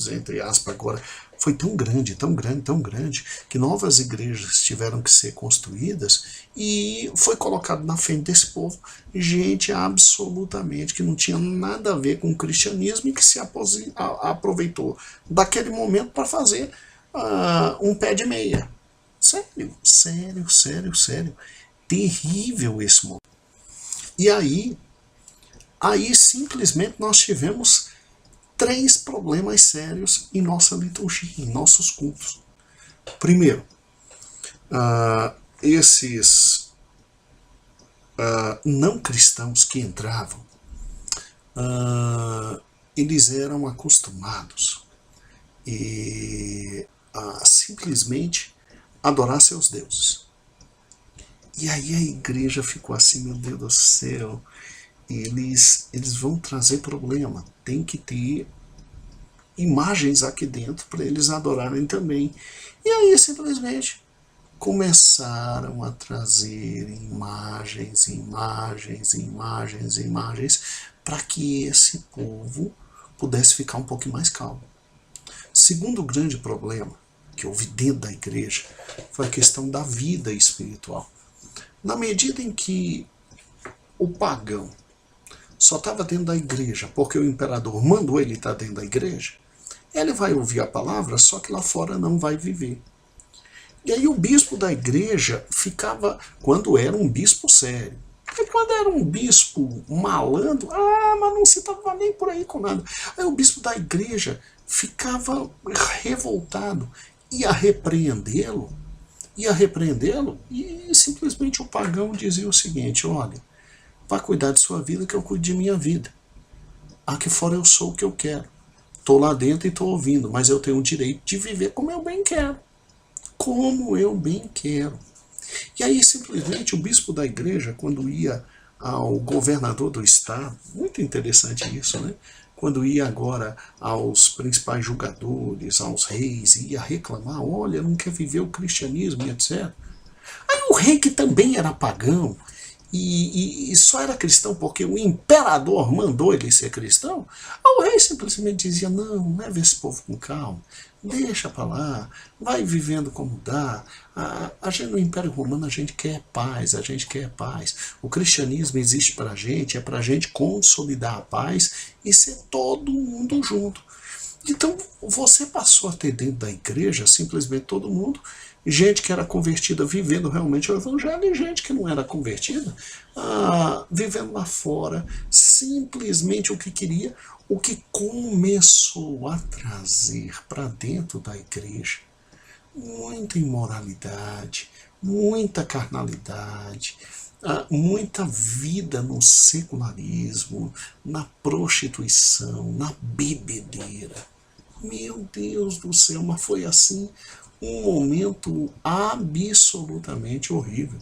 entre aspas agora, foi tão grande, tão grande, tão grande, que novas igrejas tiveram que ser construídas e foi colocado na frente desse povo gente absolutamente que não tinha nada a ver com o cristianismo e que se aproveitou daquele momento para fazer um pé de meia. Sério, sério, sério, sério. Terrível esse momento. E aí simplesmente nós tivemos 3 problemas sérios em nossa liturgia, em nossos cultos. Primeiro, esses não cristãos que entravam, eles eram acostumados a simplesmente adorar seus deuses. E aí a igreja ficou assim, meu Deus do céu, eles vão trazer problema, tem que ter imagens aqui dentro para eles adorarem também. E aí simplesmente começaram a trazer imagens, para que esse povo pudesse ficar um pouquinho mais calmo. Segundo grande problema que houve dentro da igreja foi a questão da vida espiritual. Na medida em que o pagão só estava dentro da igreja porque o imperador mandou ele estar dentro da igreja, ele vai ouvir a palavra, só que lá fora não vai viver. E aí o bispo da igreja ficava, quando era um bispo sério, porque quando era um bispo malandro, mas não se estava nem por aí com nada. Aí o bispo da igreja ficava revoltado, ia repreendê-lo, e simplesmente o pagão dizia o seguinte: olha, vá cuidar de sua vida que eu cuido de minha vida. Aqui fora eu sou o que eu quero. Estou lá dentro e estou ouvindo, mas eu tenho o direito de viver como eu bem quero. Como eu bem quero. E aí simplesmente o bispo da igreja, quando ia ao governador do estado, muito interessante isso, né? Quando ia agora aos principais julgadores, aos reis, ia reclamar, olha, não quer viver o cristianismo e etc. Aí o rei, que também era pagão, e só era cristão porque o imperador mandou ele ser cristão, o rei simplesmente dizia: não, leve esse povo com calma, deixa pra lá, vai vivendo como dá. A gente no Império Romano a gente quer paz, o cristianismo existe pra gente, é pra gente consolidar a paz e ser todo mundo junto. Então você passou a ter dentro da igreja simplesmente todo mundo, gente que era convertida vivendo realmente o evangelho, e gente que não era convertida vivendo lá fora simplesmente o que queria, o que começou a trazer para dentro da igreja muita imoralidade, muita carnalidade, muita vida no secularismo, na prostituição, na bebedeira. Meu Deus do céu, mas foi assim um momento absolutamente horrível.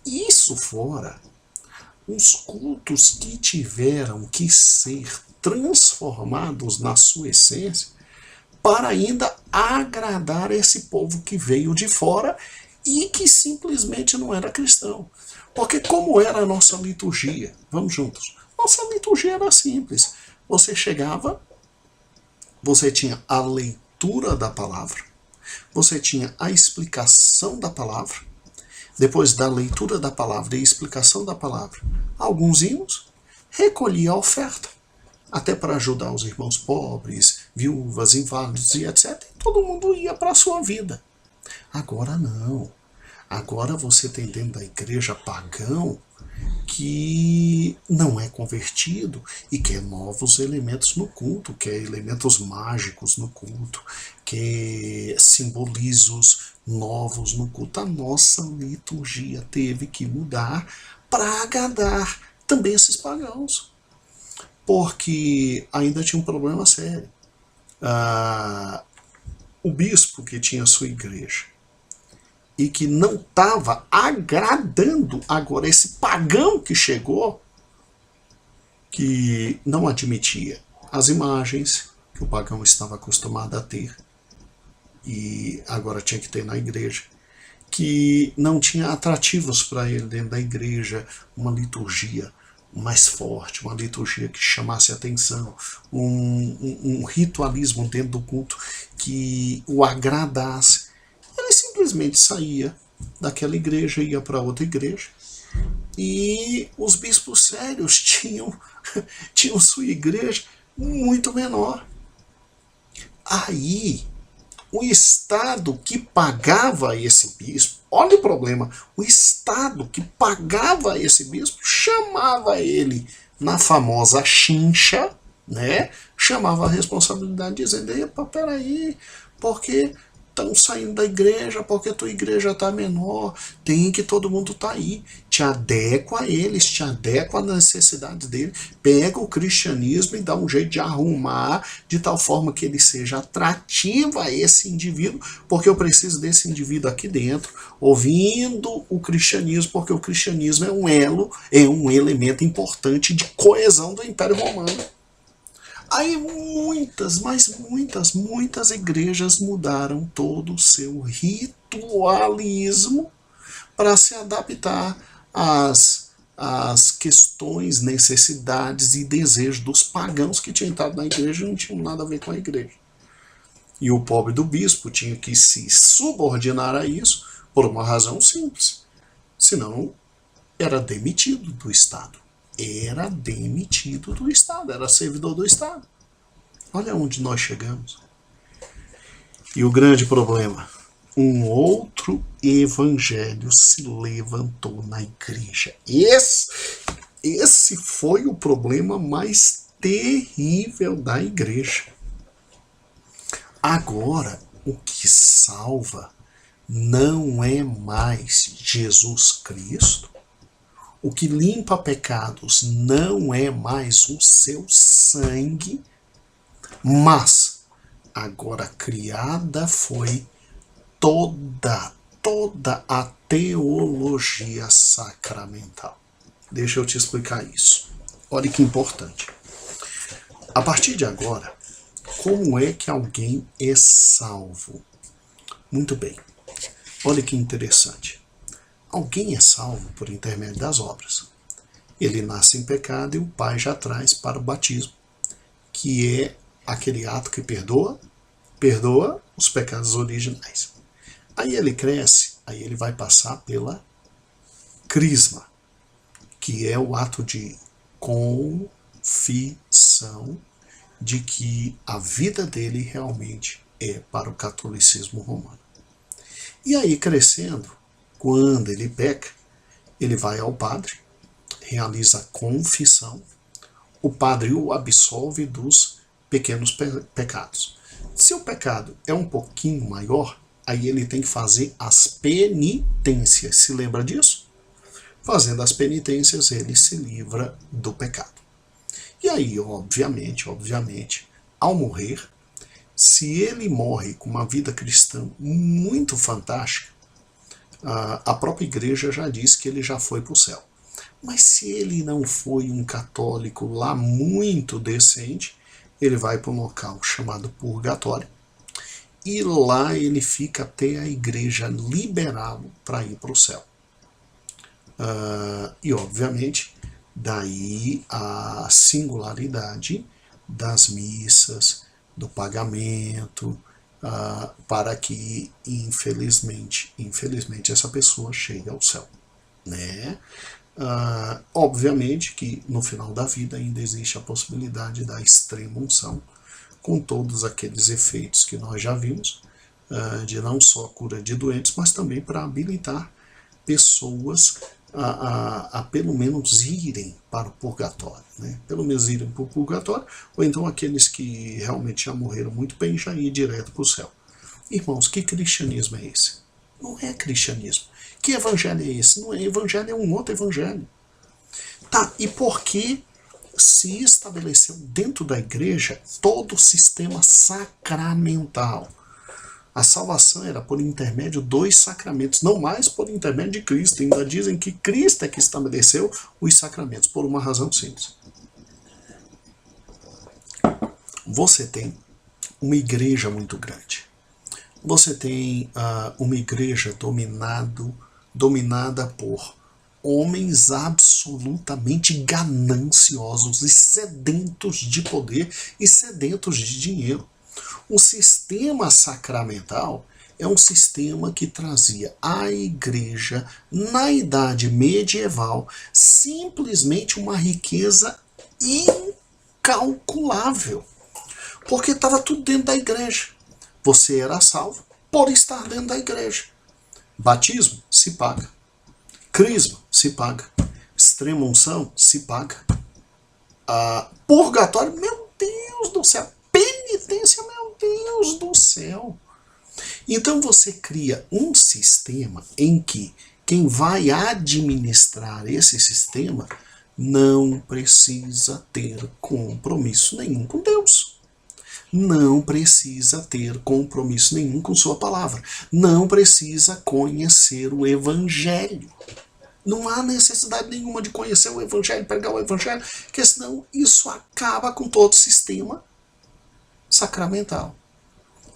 Isso fora os cultos que tiveram que ser transformados na sua essência para ainda agradar esse povo que veio de fora e que simplesmente não era cristão. Porque como era a nossa liturgia? Vamos juntos. Nossa liturgia era simples. Você chegava, você tinha a leitura da palavra, você tinha a explicação da palavra, depois da leitura da palavra e explicação da palavra, alguns hinos, recolhia a oferta, até para ajudar os irmãos pobres, viúvas, inválidos e etc. E todo mundo ia para a sua vida. Agora não. Agora você tem dentro da igreja pagão que não é convertido e quer novos elementos no culto, quer elementos mágicos no culto, quer simbolismos novos no culto. A nossa liturgia teve que mudar para agradar também esses pagãos, porque ainda tinha um problema sério. O bispo que tinha sua igreja e que não estava agradando agora esse pagão que chegou, que não admitia as imagens que o pagão estava acostumado a ter e agora tinha que ter na igreja, que não tinha atrativos para ele dentro da igreja, uma liturgia mais forte, uma liturgia que chamasse atenção, um ritualismo dentro do culto que o agradasse. Ele simplesmente saía daquela igreja e ia para outra igreja. E os bispos sérios tinham sua igreja muito menor. Aí, o Estado que pagava esse bispo, olha o problema, o Estado que pagava esse bispo chamava ele na famosa chincha, né? Chamava a responsabilidade dizendo, epa, peraí, porque estão saindo da igreja, porque tua igreja está menor, tem que todo mundo tá aí, te adequa a eles, te adequa às necessidades dele, pega o cristianismo e dá um jeito de arrumar de tal forma que ele seja atrativo a esse indivíduo, porque eu preciso desse indivíduo aqui dentro, ouvindo o cristianismo, porque o cristianismo é um elo, é um elemento importante de coesão do Império Romano. Aí muitas, mas muitas igrejas mudaram todo o seu ritualismo para se adaptar às questões, necessidades e desejos dos pagãos que tinham entrado na igreja e não tinham nada a ver com a igreja. E o pobre do bispo tinha que se subordinar a isso por uma razão simples. Senão, era demitido do Estado. Era demitido do Estado, era servidor do Estado. Olha onde nós chegamos. E o grande problema, um outro evangelho se levantou na igreja. Esse foi o problema mais terrível da igreja. Agora, o que salva não é mais Jesus Cristo. O que limpa pecados não é mais o seu sangue, mas agora criada foi toda a teologia sacramental. Deixa eu te explicar isso. Olha que importante. A partir de agora, como é que alguém é salvo? Muito bem. Olha que interessante. Alguém é salvo por intermédio das obras. Ele nasce em pecado e o Pai já traz para o batismo, que é aquele ato que perdoa os pecados originais. Aí ele cresce, aí ele vai passar pela crisma, que é o ato de confissão de que a vida dele realmente é para o catolicismo romano. E aí, crescendo, quando ele peca, ele vai ao padre, realiza a confissão, o padre o absolve dos pequenos pecados. Se o pecado é um pouquinho maior, aí ele tem que fazer as penitências. Se lembra disso? Fazendo as penitências, ele se livra do pecado. E aí, obviamente, ao morrer, se ele morre com uma vida cristã muito fantástica, a própria igreja já diz que ele já foi para o céu. Mas se ele não foi um católico lá muito decente, ele vai para um local chamado purgatório. E lá ele fica até a igreja liberá-lo para ir para o céu. E obviamente, daí a singularidade das missas, do pagamento, para que, infelizmente, essa pessoa chegue ao céu, né? Obviamente que no final da vida ainda existe a possibilidade da extrema unção, com todos aqueles efeitos que nós já vimos, de não só a cura de doentes, mas também para habilitar pessoas a pelo menos irem para o purgatório, né? Pelo menos irem para o purgatório, ou então aqueles que realmente já morreram muito bem já ir direto para o céu. Irmãos, que cristianismo é esse? Não é cristianismo. Que evangelho é esse? Não é evangelho, é um outro evangelho. Tá, e por que se estabeleceu dentro da igreja todo o sistema sacramental? A salvação era por intermédio dos sacramentos, não mais por intermédio de Cristo. Ainda dizem que Cristo é que estabeleceu os sacramentos, por uma razão simples. Você tem uma igreja muito grande. Você tem uma igreja dominada por homens absolutamente gananciosos e sedentos de poder e sedentos de dinheiro. O sistema sacramental é um sistema que trazia à igreja, na idade medieval, simplesmente uma riqueza incalculável. Porque estava tudo dentro da igreja. Você era salvo por estar dentro da igreja. Batismo se paga. Crisma se paga. Extrema unção se paga. Purgatório, meu Deus do céu. Penitência, meu Deus do céu. Então você cria um sistema em que quem vai administrar esse sistema não precisa ter compromisso nenhum com Deus. Não precisa ter compromisso nenhum com sua palavra. Não precisa conhecer o Evangelho. Não há necessidade nenhuma de conhecer o Evangelho, pregar o Evangelho, porque senão isso acaba com todo o sistema sacramental.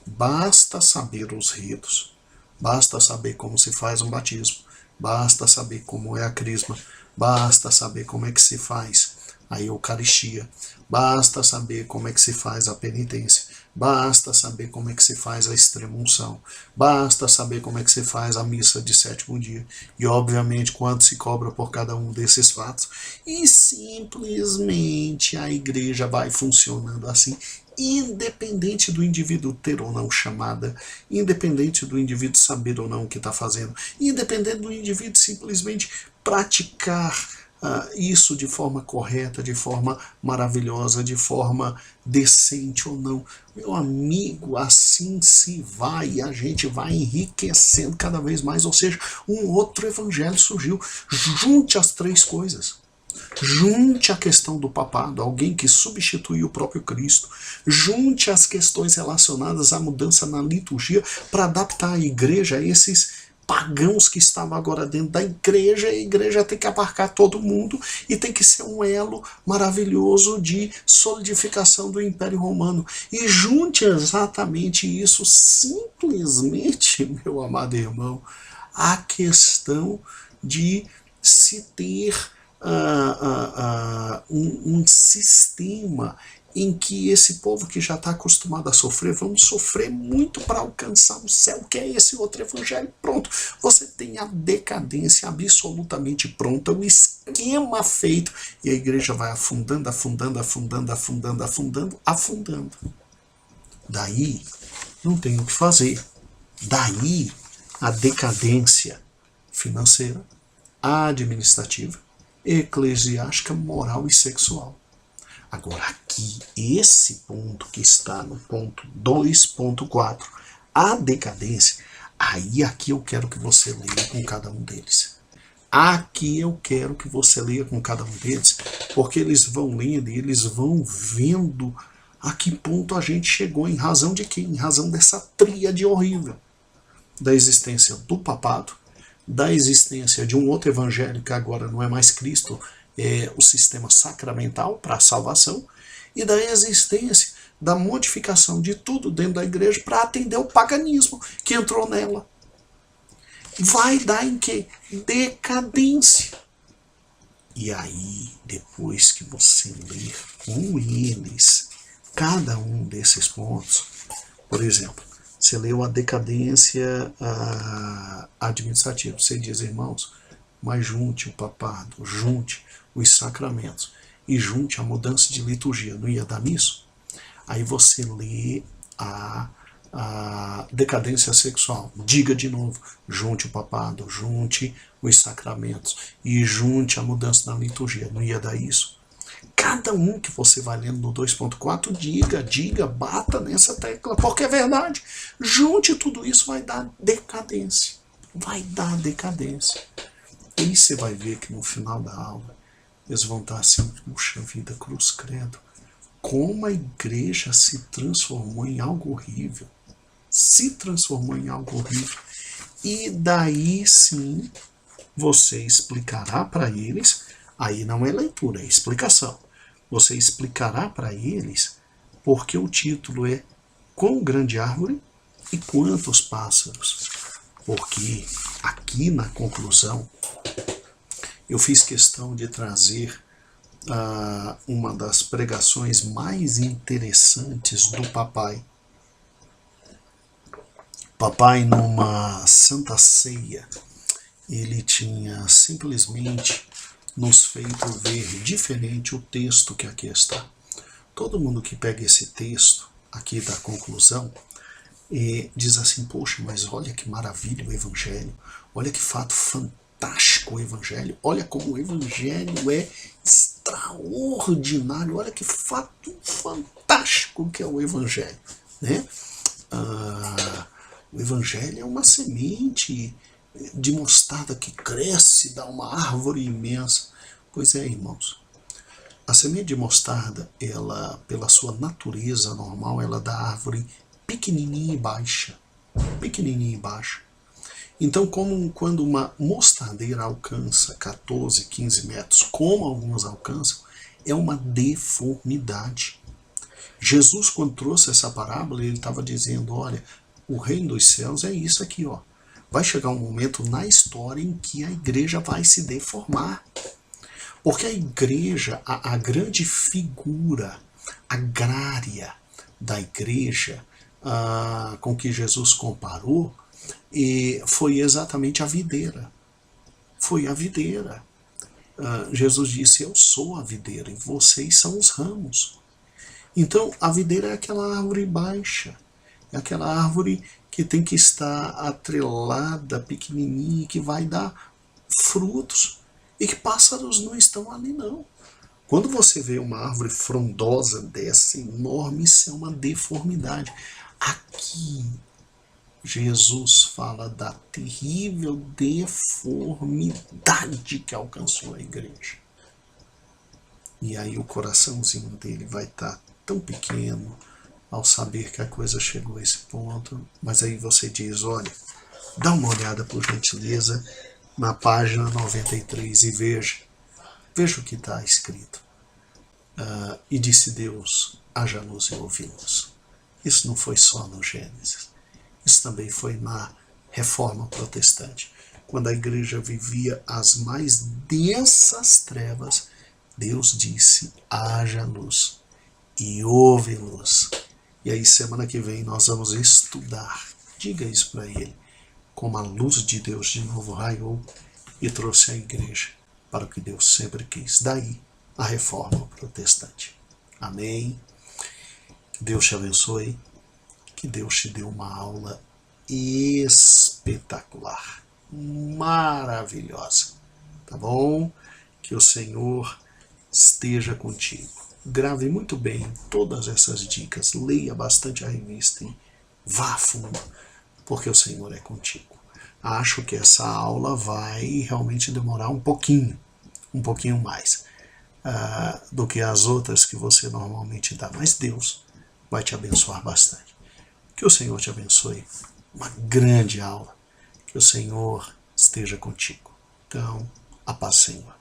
Basta saber os ritos, basta saber como se faz um batismo, basta saber como é a crisma, basta saber como é que se faz a Eucaristia, basta saber como é que se faz a penitência, basta saber como é que se faz a extrema-unção, basta saber como é que se faz a missa de sétimo dia, e obviamente quanto se cobra por cada um desses fatos, e simplesmente a igreja vai funcionando assim, independente do indivíduo ter ou não chamada, independente do indivíduo saber ou não o que está fazendo, independente do indivíduo simplesmente praticar isso de forma correta, de forma maravilhosa, de forma decente ou não. Meu amigo, assim se vai e a gente vai enriquecendo cada vez mais, ou seja, um outro evangelho surgiu. Junte as três coisas. Junte a questão do papado, alguém que substituiu o próprio Cristo. Junte as questões relacionadas à mudança na liturgia para adaptar a igreja a esses pagãos que estavam agora dentro da igreja. A igreja tem que abarcar todo mundo e tem que ser um elo maravilhoso de solidificação do Império Romano. E junte exatamente isso, simplesmente, meu amado irmão, a questão de se ter um sistema em que esse povo que já está acostumado a sofrer, vamos sofrer muito para alcançar o céu, que é esse outro evangelho. Pronto, você tem a decadência absolutamente pronta, o esquema feito, e a igreja vai afundando, afundando, afundando, afundando, afundando, afundando. Daí não tem o que fazer. Daí a decadência financeira, administrativa, eclesiástica, moral e sexual. Agora aqui, esse ponto que está no ponto 2.4, a decadência, aí aqui eu quero que você leia com cada um deles. Aqui eu quero que você leia com cada um deles, porque eles vão lendo e eles vão vendo a que ponto a gente chegou, em razão de quê? Em razão dessa tríade horrível da existência do papado, da existência de um outro evangelho que agora não é mais Cristo, é o sistema sacramental para a salvação, e da existência da modificação de tudo dentro da igreja para atender o paganismo que entrou nela. Vai dar em quê? Decadência. E aí, depois que você ler com eles cada um desses pontos, por exemplo, você leu a decadência administrativa, você diz, irmãos, mas junte o papado, junte os sacramentos e junte a mudança de liturgia, não ia dar nisso? Aí você lê a decadência sexual, diga de novo, junte o papado, junte os sacramentos e junte a mudança na liturgia, não ia dar isso? Cada um que você vai lendo no 2.4, diga, bata nessa tecla, porque é verdade. Junte tudo isso, vai dar decadência. Vai dar decadência. E você vai ver que no final da aula, eles vão estar assim, puxa vida, cruz credo. Como a igreja se transformou em algo horrível. Se transformou em algo horrível. E daí sim, você explicará para eles, aí não é leitura, é explicação. Você explicará para eles porque o título é Quão grande árvore e quantos pássaros? Porque aqui na conclusão eu fiz questão de trazer uma das pregações mais interessantes do papai. Papai, numa Santa Ceia, ele tinha simplesmente nos feito ver diferente o texto que aqui está. Todo mundo que pega esse texto aqui da conclusão diz assim, poxa, mas olha que maravilha o Evangelho, olha que fato fantástico o Evangelho, olha como o Evangelho é extraordinário, olha que fato fantástico que é o Evangelho, né? O Evangelho é uma semente de mostarda que cresce, dá uma árvore imensa. Pois é, irmãos, a semente de mostarda, ela, pela sua natureza normal, ela dá árvore pequenininha e baixa. Pequenininha e baixa. Então, quando uma mostardeira alcança 14, 15 metros, como alguns alcançam, é uma deformidade. Jesus, quando trouxe essa parábola, ele estava dizendo, olha, o reino dos céus é isso aqui, ó. Vai chegar um momento na história em que a igreja vai se deformar. Porque a igreja, a grande figura agrária da igreja com que Jesus comparou, foi exatamente a videira. Foi a videira. Jesus disse, eu sou a videira e vocês são os ramos. Então, a videira é aquela árvore baixa, é aquela árvore que tem que estar atrelada, pequenininha, que vai dar frutos, e que pássaros não estão ali não. Quando você vê uma árvore frondosa dessa, enorme, isso é uma deformidade. Aqui, Jesus fala da terrível deformidade que alcançou a igreja. E aí o coraçãozinho dele vai estar tão pequeno ao saber que a coisa chegou a esse ponto. Mas aí você diz, olha, dá uma olhada por gentileza na página 93 e veja o que está escrito. E disse Deus, haja luz e houve luz. Isso não foi só no Gênesis, isso também foi na Reforma Protestante. Quando a igreja vivia as mais densas trevas, Deus disse, haja luz e houve luz. E aí semana que vem nós vamos estudar, diga isso para ele, como a luz de Deus de novo raiou e trouxe a igreja para o que Deus sempre quis. Daí a Reforma Protestante. Amém? Que Deus te abençoe, que Deus te dê uma aula espetacular, maravilhosa, tá bom? Que o Senhor esteja contigo. Grave muito bem todas essas dicas, leia bastante a revista e vá a fundo, porque o Senhor é contigo. Acho que essa aula vai realmente demorar um pouquinho mais do que as outras que você normalmente dá, mas Deus vai te abençoar bastante. Que o Senhor te abençoe. Uma grande aula. Que o Senhor esteja contigo. Então, a paz, Senhor.